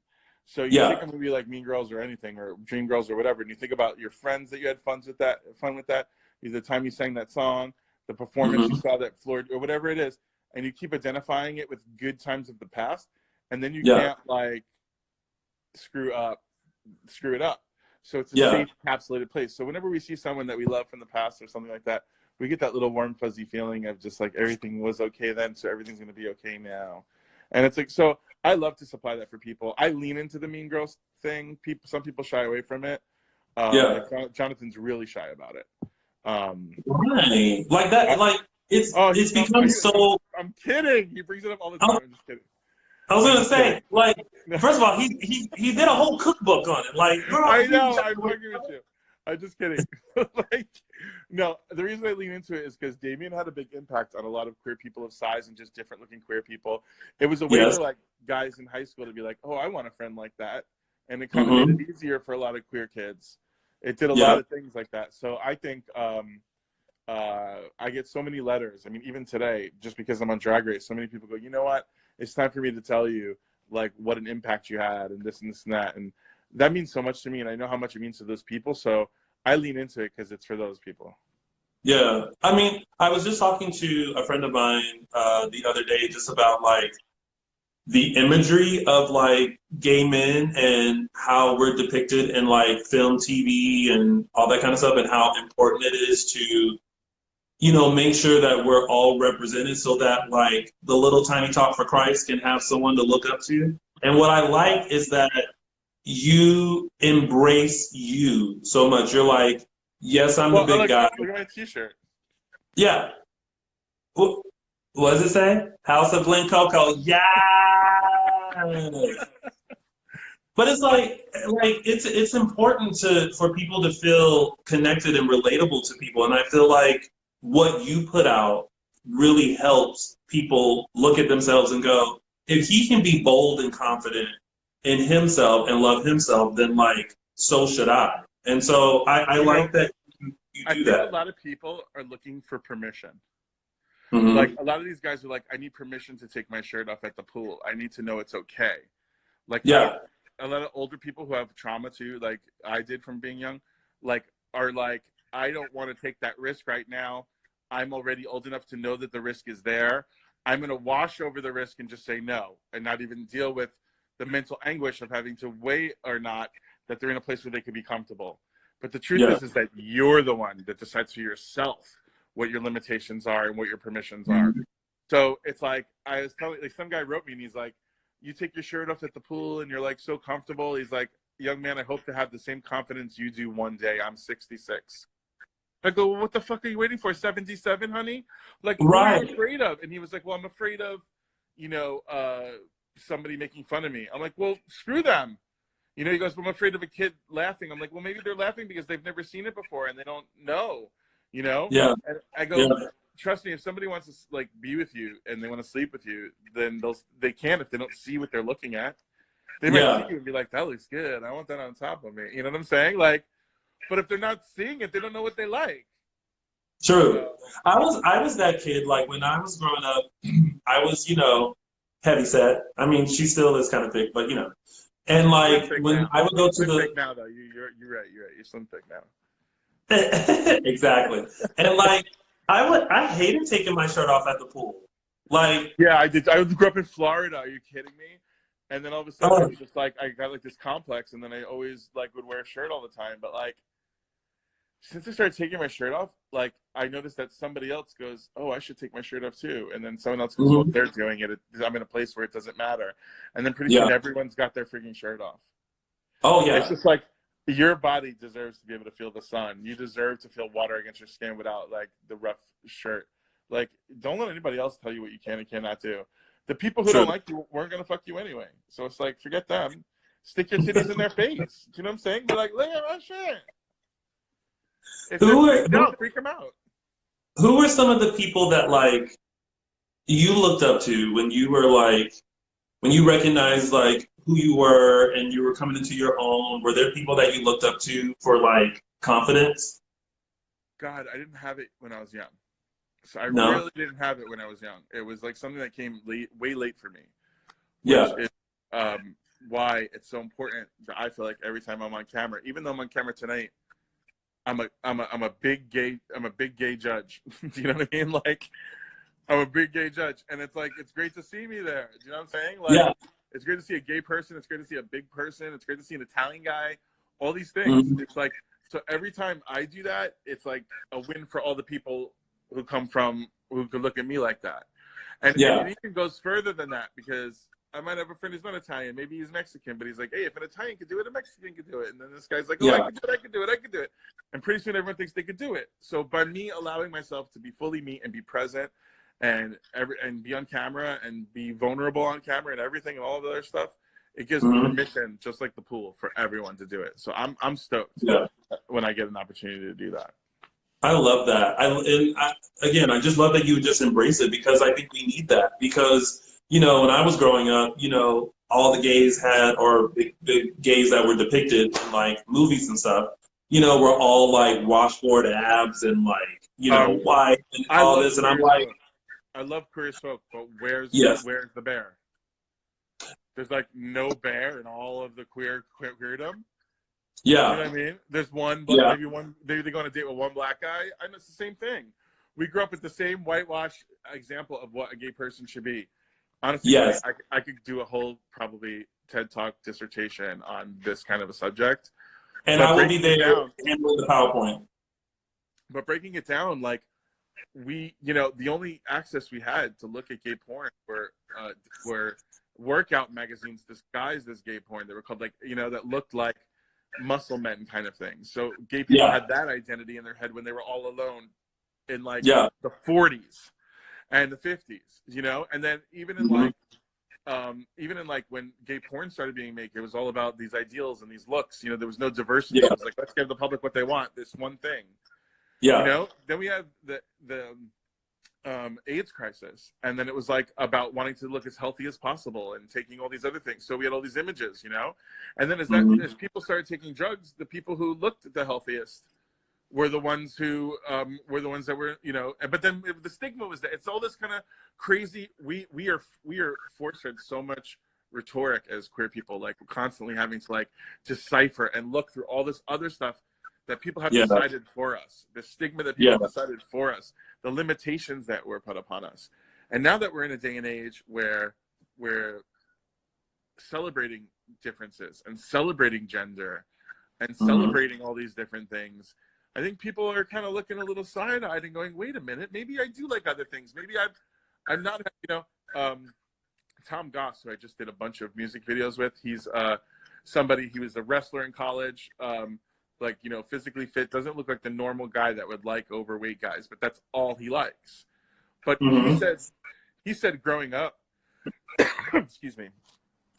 B: So you take a movie like Mean Girls or anything, or Dreamgirls or whatever, and you think about your friends that you had fun with that, the time you sang that song, the performance you saw that floored, or whatever it is, and you keep identifying it with good times of the past, and then you can't like screw it up. So it's a safe, encapsulated place. So whenever we see someone that we love from the past or something like that, we get that little warm, fuzzy feeling of just like everything was okay then, so everything's going to be okay now. And it's like, so I love to supply that for people. I lean into the Mean Girls thing. Some people shy away from it. Like Jonathan's really shy about it.
A: Right. Like that, like it's become so.
B: I'm kidding. He brings it up all the time. I'm just kidding.
A: I was gonna say, like, first of all, he did a whole cookbook on it. Like, girl,
B: I know, I'm fucking with you. I'm just kidding. Like, no, the reason I lean into it is because Damien had a big impact on a lot of queer people of size and just different looking queer people. It was a way for like guys in high school to be like, oh, I want a friend like that, and it kind of made it easier for a lot of queer kids. It did a lot of things like that. So I think I get so many letters. I mean, even today, just because I'm on Drag Race, so many people go, you know what? It's time for me to tell you like what an impact you had and this and this and that. And that means so much to me. And I know how much it means to those people. So I lean into it because it's for those people.
A: Yeah. I mean, I was just talking to a friend of mine the other day just about like the imagery of like gay men and how we're depicted in like film, TV, and all that kind of stuff, and how important it is to, you know, make sure that we're all represented so that like the little tiny talk for Christ can have someone to look up to. And what I like is that you embrace you so much. You're like, yes, I'm the big guy.
B: Look at my t-shirt.
A: Yeah. What does it say? House of Glen Coco. Yeah. But it's like it's important for people to feel connected and relatable to people. And I feel like what you put out really helps people look at themselves and go, if he can be bold and confident in himself and love himself, then like so should I. And so I like that you do that.
B: I think a lot of people are looking for permission.
A: Mm-hmm.
B: Like a lot of these guys are like, I need permission to take my shirt off at the pool. I need to know it's okay. Like a lot of older people who have trauma too, like I did from being young, like are like, I don't want to take that risk right now. I'm already old enough to know that the risk is there. I'm going to wash over the risk and just say no and not even deal with the mental anguish of having to wait or not, that they're in a place where they could be comfortable. But the truth is that you're the one that decides for yourself what your limitations are and what your permissions are. So it's like, I was telling, like some guy wrote me and he's like, you take your shirt off at the pool and you're like so comfortable. He's like, young man, I hope to have the same confidence you do one day. I'm 66. I go, well, what the fuck are you waiting for? 77, honey? Like, what are you afraid of? And he was like, well, I'm afraid of, you know, somebody making fun of me. I'm like, well, screw them. You know, he goes, well, I'm afraid of a kid laughing. I'm like, well, maybe they're laughing because they've never seen it before and they don't know, you know?
A: Yeah.
B: And I go, trust me, if somebody wants to like be with you and they want to sleep with you, then they can if they don't see what they're looking at. They might see you and be like, that looks good. I want that on top of me. You know what I'm saying? Like, but if they're not seeing it, they don't know what they like.
A: True. So, I was that kid. Like when I was growing up, I was, you know, heavy set. I mean, she still is kind of thick, but you know. And like when I would go to the
B: thick now though, you're right. You're slim thick now.
A: Exactly. And like I hated taking my shirt off at the pool. Like
B: I did. I grew up in Florida. Are you kidding me? And then all of a sudden, it was just like I got like this complex, and then I always like would wear a shirt all the time. But like since I started taking my shirt off, like I noticed that somebody else goes, "Oh, I should take my shirt off too," and then someone else goes, "Well, they're doing it. I'm in a place where it doesn't matter," and then pretty soon everyone's got their freaking shirt off.
A: Oh yeah,
B: it's just like your body deserves to be able to feel the sun. You deserve to feel water against your skin without like the rough shirt. Like, don't let anybody else tell you what you can and cannot do. The people who don't like you weren't gonna fuck you anyway. So it's like, forget them. Stick your titties in their face. Do you know what I'm saying? Be like, look at my shit. Freak them out.
A: Who were some of the people that like you looked up to when you were like, when you recognized like who you were and you were coming into your own? Were there people that you looked up to for like confidence?
B: God, I didn't have it when I was young. So I really didn't have it when I was young. It was like something that came way late for me. Which is why it's so important that I feel like every time I'm on camera, even though I'm on camera tonight, I'm a big gay judge. Do you know what I mean? Like I'm a big gay judge, and it's like it's great to see me there. Do you know what I'm saying? Like it's great to see a gay person. It's great to see a big person. It's great to see an Italian guy. All these things. It's like so every time I do that, it's like a win for all the people who come from who could look at me like that. And it even goes further than that because I might have a friend who's not Italian. Maybe he's Mexican, but he's like, hey, if an Italian could do it, a Mexican could do it. And then this guy's like, oh, I could do it. And pretty soon everyone thinks they could do it. So by me allowing myself to be fully me and be present and be on camera and be vulnerable on camera and everything and all of the other stuff, it gives permission, just like the pool, for everyone to do it. So I'm stoked when I get an opportunity to do that.
A: I love that. I just love that you would just embrace it, because I think we need that. Because, you know, when I was growing up, you know, all the gays had, or the gays that were depicted in like movies and stuff, you know, were all like washboard abs and like, you know, white and all this. And I'm like,
B: I love queer as folk, but where's the bear? There's like no bear in all of the queerdom.
A: Yeah.
B: You know what I mean? There's one, but maybe they go on a date with one black guy. I know it's the same thing. We grew up with the same whitewash example of what a gay person should be. Honestly, I could do a whole probably TED Talk dissertation on this kind of a subject.
A: And I will be there handling the PowerPoint.
B: But breaking it down, like, we, you know, the only access we had to look at gay porn were workout magazines disguised as gay porn. They were called, like, you know, that looked like muscle men kind of things. So gay people had that identity in their head when they were all alone in like the 40s and the 50s, you know. And then even in like when gay porn started being made, it was all about these ideals and these looks, you know. There was no diversity. It was like, let's give the public what they want, this one thing. You know, then we had the AIDS crisis, and then it was like about wanting to look as healthy as possible and taking all these other things. So we had all these images, you know. And then as people started taking drugs, the people who looked the healthiest were the ones who that were, you know. But then the stigma was that it's all this kind of crazy. We are forced so much rhetoric as queer people, like we're constantly having to like decipher and look through all this other stuff that people have decided for us, the stigma that people have decided for us, the limitations that were put upon us. And now that we're in a day and age where we're celebrating differences and celebrating gender and celebrating all these different things, I think people are kind of looking a little side-eyed and going, wait a minute, maybe I do like other things. Maybe I'm not, you know. Tom Goss, who I just did a bunch of music videos with, he's he was a wrestler in college, like, you know, physically fit, doesn't look like the normal guy that would like overweight guys, but that's all he likes. But he said growing up, excuse me,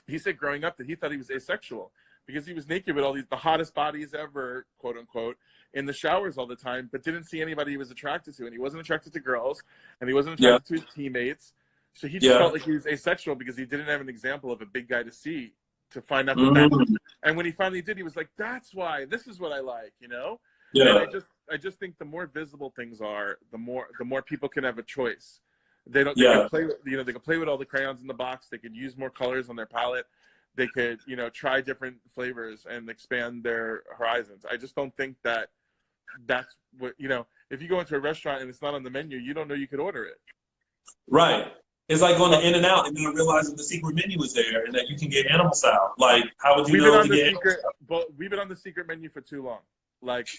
B: he said growing up that he thought he was asexual because he was naked with all the hottest bodies ever, quote unquote, in the showers all the time, but didn't see anybody he was attracted to. And he wasn't attracted to girls, and he wasn't attracted to his teammates. So he just felt like he was asexual because he didn't have an example of a big guy to see, to find out that and when he finally did, he was like, that's why, this is what I like, you know. And I just think the more visible things are, the more people can have a choice. They can play with, you know, they can play with all the crayons in the box, they could use more colors on their palette, they could, you know, try different flavors and expand their horizons. I just don't think that that's what, you know, if you go into a restaurant and it's not on the menu, you don't know you could order it.
A: Right. It's like going to In-N-Out and then realizing the secret menu was there and that you can get animal style. Like, how would you know to get
B: we've been on the secret menu for too long. Like,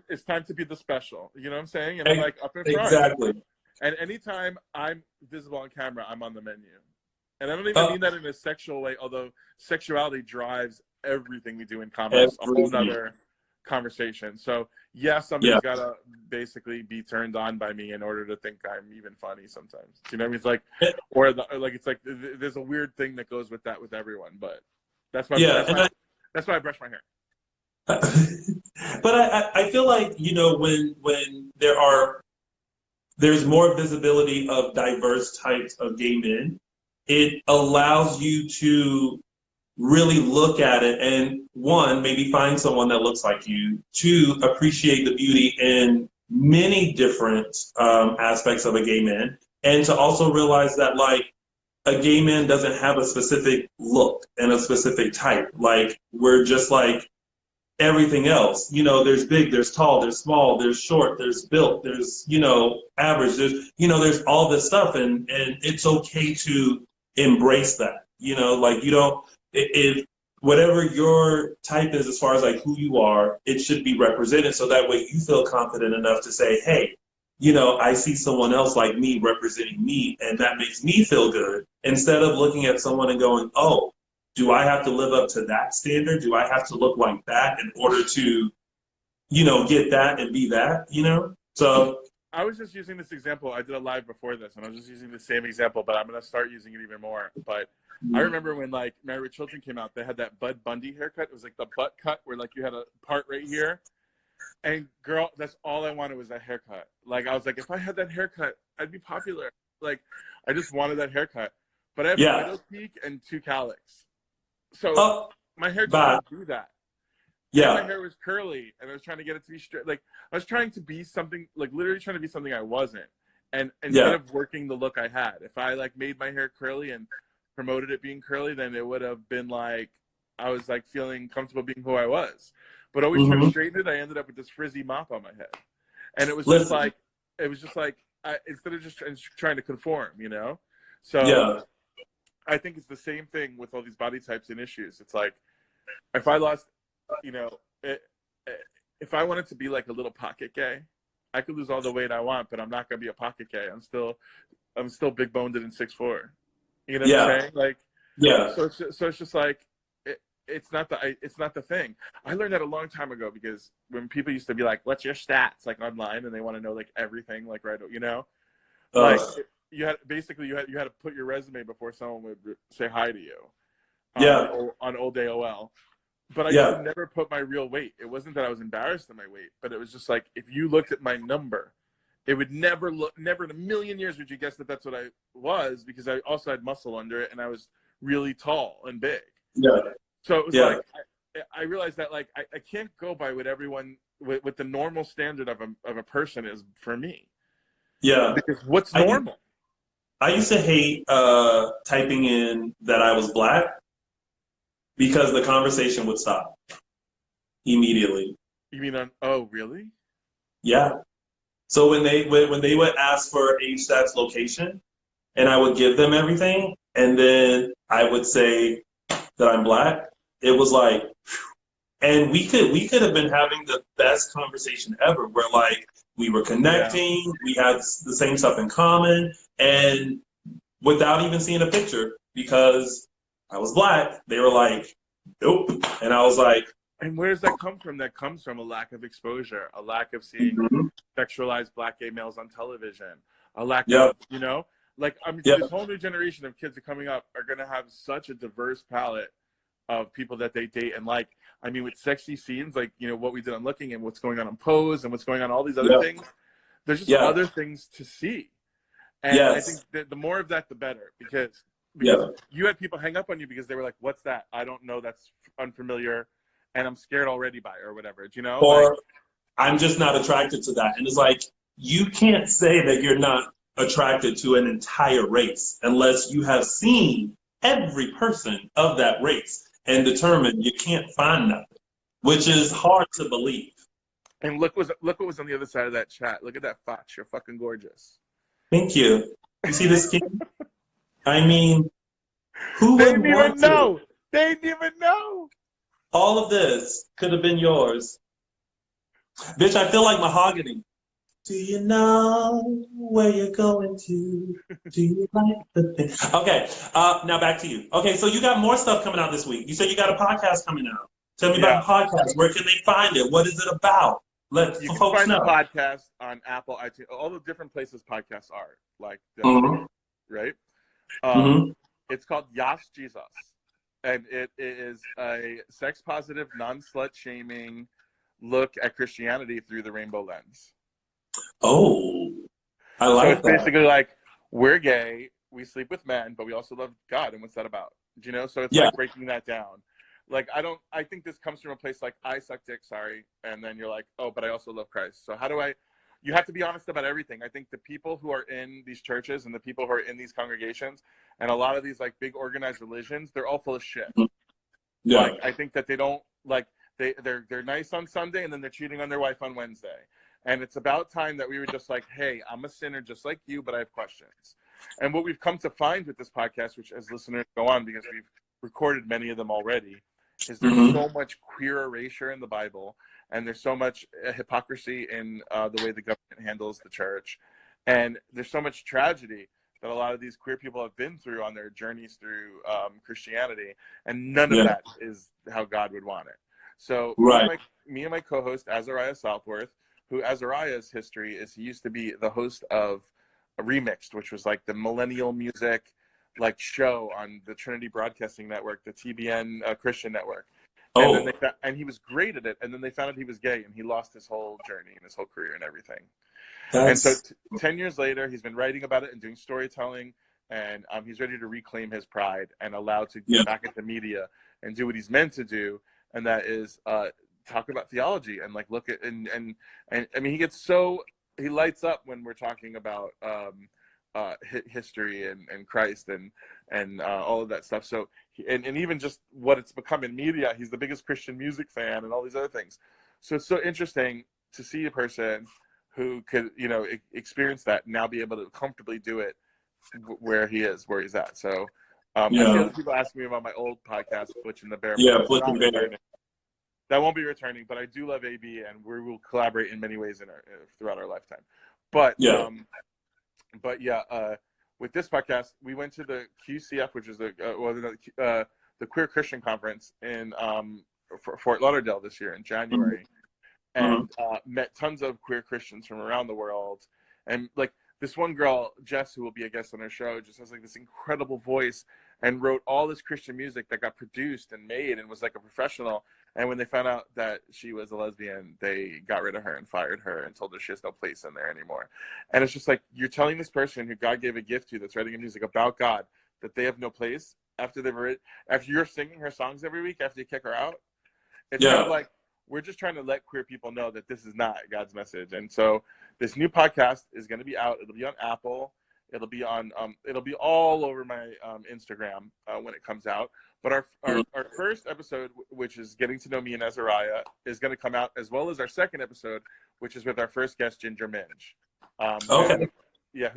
B: it's time to be the special. You know what I'm saying? And I'm like up in front.
A: Exactly.
B: And anytime I'm visible on camera, I'm on the menu. And I don't even mean that in a sexual way, although sexuality drives everything we do in commerce, a whole nother conversation. So somebody's got to basically be turned on by me in order to think I'm even funny sometimes. You know what I mean? It's like, it's like there's a weird thing that goes with that with everyone, but that's why I brush my hair.
A: But I feel like, you know, when there's more visibility of diverse types of gay men, it allows you to really look at it and, one, maybe find someone that looks like you, two, appreciate the beauty in many different aspects of a gay man, and to also realize that, like, a gay man doesn't have a specific look and a specific type. Like, we're just like everything else. You know, there's big, there's tall, there's small, there's short, there's built, there's, you know, average, there's, you know, there's all this stuff, and it's okay to embrace that. You know, like, you don't, if whatever your type is as far as like who you are, it should be represented, so that way you feel confident enough to say, hey, you know, I see someone else like me representing me, and that makes me feel good. instead of looking at someone and going, oh, do I have to live up to that standard? Do I have to look like that in order to, get that and be that, So
B: I was just using this example. I did a live before this, and I was just using the same example, but I'm going to start using it even more. But I remember when, like, Married with Children came out, they had that Bud Bundy haircut. It was like the butt cut where, like, you had a part right here. And, girl, that's all I wanted was that haircut. Like, I was like, if I had that haircut, I'd be popular. Like, I just wanted that haircut. But I have a middle peak and 2 cowlicks. So my hair just didn't do that.
A: Yeah.
B: And my hair was curly, and I was trying to get it to be straight. Like, I was trying to be something, like, literally trying to be something I wasn't. And instead of working the look I had, if I, like, made my hair curly and promoted it being curly, then it would have been, like, I was, like, feeling comfortable being who I was. But always trying to straighten it, I ended up with this frizzy mop on my head. And it was just like, instead of just trying to conform, So I think it's the same thing with all these body types and issues. It's like, if I lost, if I wanted to be like a little pocket gay, I could lose all the weight I want, but I'm not gonna be a pocket gay. I'm still big boned and 6'4". You know what I'm saying? Like, So it's just like, it's not the thing. I learned that a long time ago, because when people used to be like, "What's your stats?" like online, and they want to know like everything, like right, like you had to put your resume before someone would say hi to you. On old AOL. But I used to never put my real weight. It wasn't that I was embarrassed of my weight, but it was just like, if you looked at my number, it would never in a million years would you guess that that's what I was, because I also had muscle under it, and I was really tall and big.
A: Yeah.
B: So it was like, I realized that, like, I can't go by what everyone, what the normal standard of a person is for me.
A: Yeah.
B: Because what's normal?
A: I used to hate typing in that I was Black, because the conversation would stop immediately.
B: You mean oh, really?
A: Yeah. So when they would ask for age, stats, location, and I would give them everything, and then I would say that I'm Black, it was like, and we could have been having the best conversation ever, where like we were connecting, we had the same stuff in common, and without even seeing a picture, because I was Black, they were like, nope. And I was like,
B: and where does that come from? That comes from a lack of exposure, a lack of seeing sexualized Black gay males on television, a lack of, like, this whole new generation of kids that are coming up are going to have such a diverse palette of people that they date. And like, I mean, with sexy scenes, like, what we did on Looking, and what's going on Pose, and what's going on all these other things, there's just other things to see. And I think that the more of that, the better, because you had people hang up on you because they were like, what's that? I don't know. That's unfamiliar. And I'm scared already by it, or whatever, Or
A: like, I'm just not attracted to that. And it's like, you can't say that you're not attracted to an entire race unless you have seen every person of that race and determined you can't find nothing, which is hard to believe.
B: And look what was on the other side of that chat. Look at that Foch. You're fucking gorgeous.
A: Thank you. You see this skin? I mean, who would want to?
B: Know. They didn't even know.
A: All of this could have been yours. Bitch, I feel like mahogany. Do you know where you're going to? Do you like the thing? Okay, now back to you. Okay, so you got more stuff coming out this week. You said you got a podcast coming out. Tell me about the podcast. Where can they find it? What is it about? Let
B: you
A: folks
B: can find
A: know.
B: the podcast on Apple, iTunes, all the different places podcasts are. Like, right? It's called Yosh Jesus. And it is a sex-positive, non-slut-shaming look at Christianity through the rainbow lens.
A: Oh, I like that.
B: So it's basically like, we're gay, we sleep with men, but we also love God, and what's that about? So it's like breaking that down. Like, I think this comes from a place like, I suck dick, sorry, and then you're like, oh, but I also love Christ. So you have to be honest about everything. I think the people who are in these churches and the people who are in these congregations and a lot of these like big organized religions, they're all full of shit. Yeah. Like, I think that they don't, like, they're nice on Sunday and then they're cheating on their wife on Wednesday. And it's about time that we were just like, hey, I'm a sinner just like you, but I have questions. And what we've come to find with this podcast, which as listeners go on, because we've recorded many of them already, is there's so much queer erasure in the Bible, and there's so much hypocrisy in the way the government handles the church, and there's so much tragedy that a lot of these queer people have been through on their journeys through Christianity, and none of that is how God would want it. So me and my co-host Azariah Southworth, who Azariah's history is he used to be the host of Remixed, which was like the millennial music like show on the Trinity Broadcasting Network, the TBN Christian network. And then and he was great at it, and then they found out he was gay, and he lost his whole journey and his whole career and everything. And so 10 years later, he's been writing about it and doing storytelling, and he's ready to reclaim his pride and allowed to get back into media and do what he's meant to do, and that is talk about theology and like look at and I mean he lights up when we're talking about history and Christ and all of that stuff. So and even just what it's become in media, he's the biggest Christian music fan and all these other things. So it's so interesting to see a person who could, you know, experience that and now be able to comfortably do it where he's at. So I feel people ask me about my old podcast, Butch and the Bear. That won't be returning, but I do love AB, and we will collaborate in many ways throughout our lifetime. But with this podcast, we went to the QCF, which is the Queer Christian Conference in Fort Lauderdale this year in January, and met tons of queer Christians from around the world. And like this one girl, Jess, who will be a guest on our show, just has like this incredible voice and wrote all this Christian music that got produced and made and was like a professional. And when they found out that she was a lesbian, they got rid of her and fired her and told her she has no place in there anymore. And it's just like, you're telling this person who God gave a gift to that's writing a music about God that they have no place after you're singing her songs every week after you kick her out. It's kind of like, we're just trying to let queer people know that this is not God's message. And so this new podcast is going to be out. It'll be on Apple. It'll be on. It'll be all over my Instagram when it comes out. But our first episode, which is Getting to Know Me and Azariah, is going to come out, as well as our second episode, which is with our first guest, Ginger Minge. Who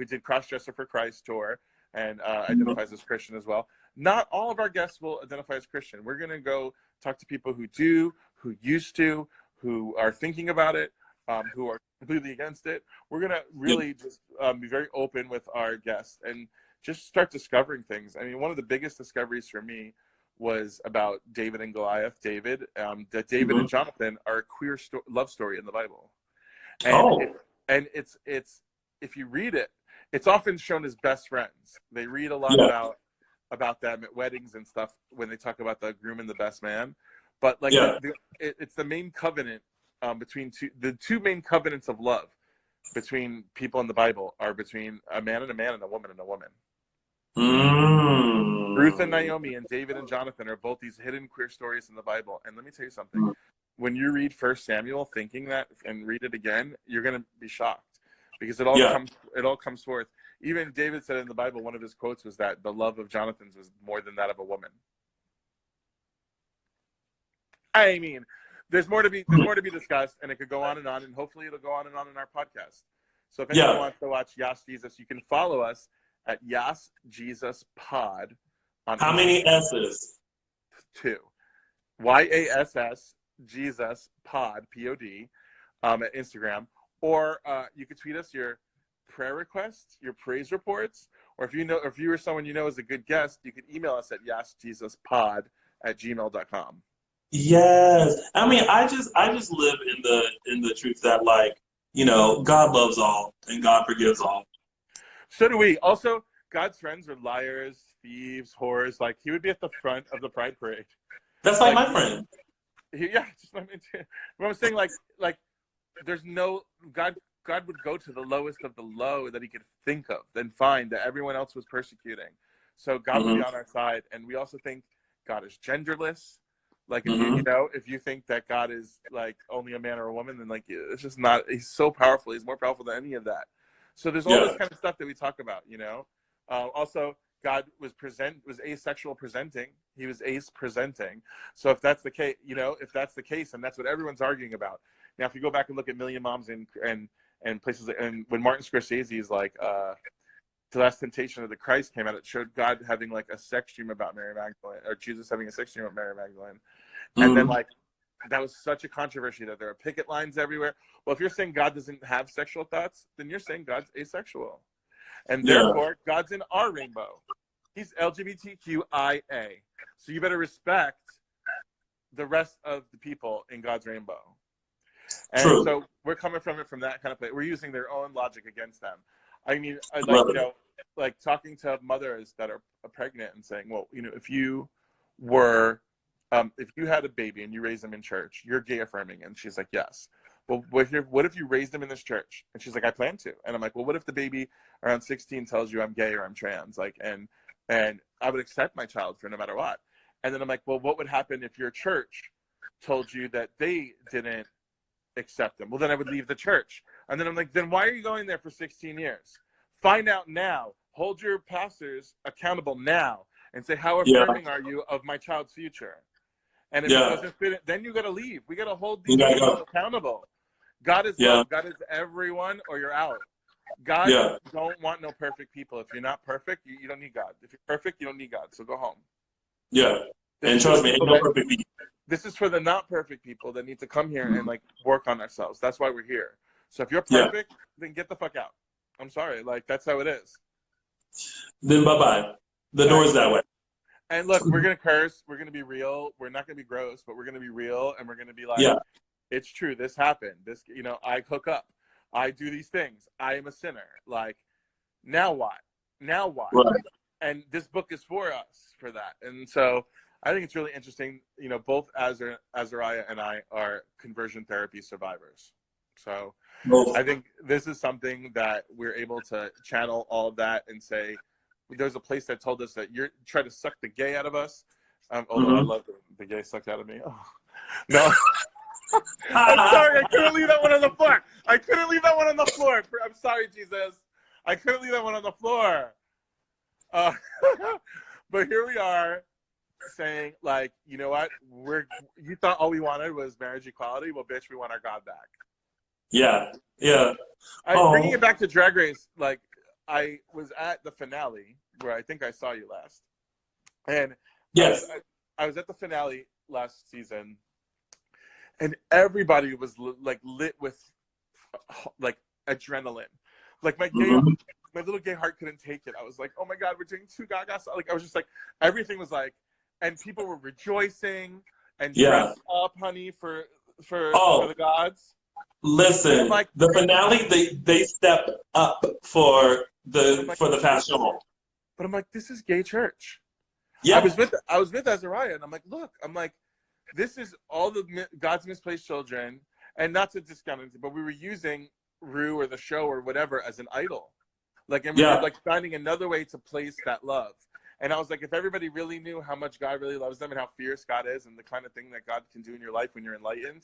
B: did Crossdresser for Christ tour and identifies as Christian as well. Not all of our guests will identify as Christian. We're going to go talk to people who do, who used to, who are thinking about it, who are completely against it. We're going to really just be very open with our guests and just start discovering things. I mean, one of the biggest discoveries for me was about David and Goliath. That David and Jonathan are a queer love story in the Bible. And it's if you read it, it's often shown as best friends. They read a lot about them at weddings and stuff when they talk about the groom and the best man. But like it's the main covenant between the two main covenants of love between people in the Bible are between a man and a woman and a woman. Ruth and Naomi and David and Jonathan are both these hidden queer stories in the Bible. And let me tell you something. When you read 1 Samuel thinking that and read it again, you're going to be shocked because it all comes forth. Even David said in the Bible, one of his quotes was that the love of Jonathan's was more than that of a woman. I mean, there's more to be discussed, and it could go on, and hopefully it'll go on in our podcast. So if anyone wants to watch Yosh Jesus, you can follow us at Yosh Jesus Pod on
A: How many S's?
B: 2. YASS Jesus Pod POD at Instagram, or you could tweet us your prayer requests, your praise reports, or if you or someone you know is a good guest, you can email us at yoshjesuspod@gmail.com.
A: Yes. I mean, I just live in the truth that, like, you know, God loves all and God forgives all.
B: So do we. Also, God's friends are liars, thieves, whores. Like, he would be at the front of the Pride Parade.
A: That's like my friend.
B: I'm saying, like there's no God would go to the lowest of the low that he could think of, then find that everyone else was persecuting. So God would be on our side. And we also think God is genderless. Like, if you think that God is like only a man or a woman, then like it's just not. He's so powerful. He's more powerful than any of that. So there's all this kind of stuff that we talk about, you know. Also, God was asexual presenting. He was ace presenting. So if that's the case, and that's what everyone's arguing about. Now, if you go back and look at Million Moms and places, and when Martin Scorsese's like The Last Temptation of the Christ came out, it showed God having like a sex dream about Mary Magdalene, or Jesus having a sex dream about Mary Magdalene. And then like that was such a controversy that there are picket lines everywhere. Well, if you're saying God doesn't have sexual thoughts, then you're saying God's asexual. And therefore, God's in our rainbow. He's LGBTQIA. So you better respect the rest of the people in God's rainbow. And so we're coming from it from that kind of place. We're using their own logic against them. I mean, like talking to mothers that are pregnant and saying, well, if you were, if you had a baby and you raised them in church, you're gay affirming. And she's like, yes. Well, what if you raised them in this church? And she's like, I plan to. And I'm like, well, what if the baby around 16 tells you I'm gay or I'm trans? Like, and I would accept my child for no matter what. And then I'm like, well, what would happen if your church told you that they didn't accept them? Well, then I would leave the church. And then I'm like, then why are you going there for 16 years? Find out now. Hold your pastors accountable now and say, how affirming are you of my child's future? And if it doesn't fit, then you got to leave. We got to hold these people accountable. God is love. God is everyone, or you're out. God don't want no perfect people. If you're not perfect, you don't need God. If you're perfect, you don't need God. So go home.
C: Yeah. And trust me, ain't no perfect people.
B: This is for the not perfect people that need to come here and like work on ourselves. That's why we're here. So if you're perfect, then get the fuck out. I'm sorry. Like, that's how it is.
C: Then bye-bye. The door's that way.
B: And look, we're going to curse. We're going to be real. We're not going to be gross, but we're going to be real. And we're going to be like, it's true. This happened. This, I hook up. I do these things. I am a sinner. Like, now what? Now what?
C: Right.
B: And this book is for us for that. And so I think it's really interesting. Both Azariah and I are conversion therapy survivors. So I think this is something that we're able to channel all of that and say, there's a place that told us that you're trying to suck the gay out of us. Although I love the gay sucked out of me. Oh. No. I'm sorry. I couldn't leave that one on the floor. I'm sorry, Jesus. I couldn't leave that one on the floor. But here we are saying, like, you know what? You thought all we wanted was marriage equality. Well, bitch, we want our God back.
C: Yeah. Yeah.
B: Bringing it back to Drag Race, like, I was at the finale where I think I saw you last. And
C: yes,
B: I was at the finale last season, and everybody was lit with like adrenaline. Like my little gay heart couldn't take it. I was like, oh my God, we're doing two Gaga. Like, I was just like, everything was like, and people were rejoicing and dressed up, honey, for the gods.
C: Listen, like, the finale, they stepped up for the fashion.
B: But I'm like, this is gay church.
C: Yeah.
B: I was with Azariah, and I'm like, look, this is all the God's misplaced children, and not to discount it, but we were using Ru or the show or whatever as an idol. Like, and we were like finding another way to place that love. And I was like, if everybody really knew how much God really loves them and how fierce God is and the kind of thing that God can do in your life when you're enlightened,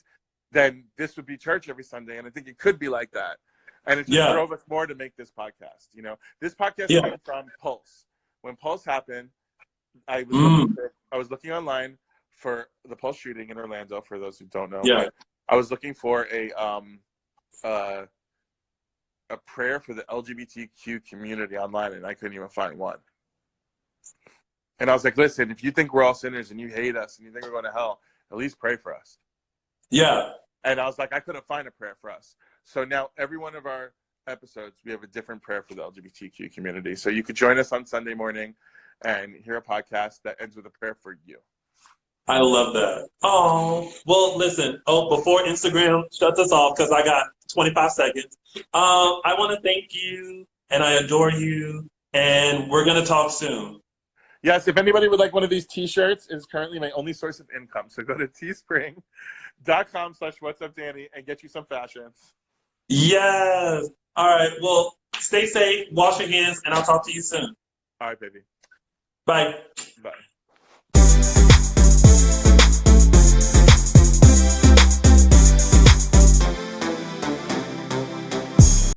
B: then this would be church every Sunday. And I think it could be like that. And it just drove us more to make this podcast. This podcast came from Pulse. When Pulse happened, I was looking online for the Pulse shooting in Orlando, for those who don't know. But I was looking for a prayer for the LGBTQ community online, and I couldn't even find one. And I was like, listen, if you think we're all sinners and you hate us and you think we're going to hell, at least pray for us.
C: Yeah.
B: And I was like, I couldn't find a prayer for us. So now every one of our episodes, we have a different prayer for the LGBTQ community. So you could join us on Sunday morning and hear a podcast that ends with a prayer for you.
C: I love that. Oh, well, listen. Before Instagram shuts us off, because I got 25 seconds, I want to thank you, and I adore you, and we're going to talk soon.
B: Yes, if anybody would like one of these t-shirts, it's currently my only source of income. So go to teespring.com/whatsupdanny and get you some fashions.
C: Yes. All right. Well, stay safe, wash your hands, and I'll talk to you soon.
B: All right, baby.
C: Bye.
B: Bye.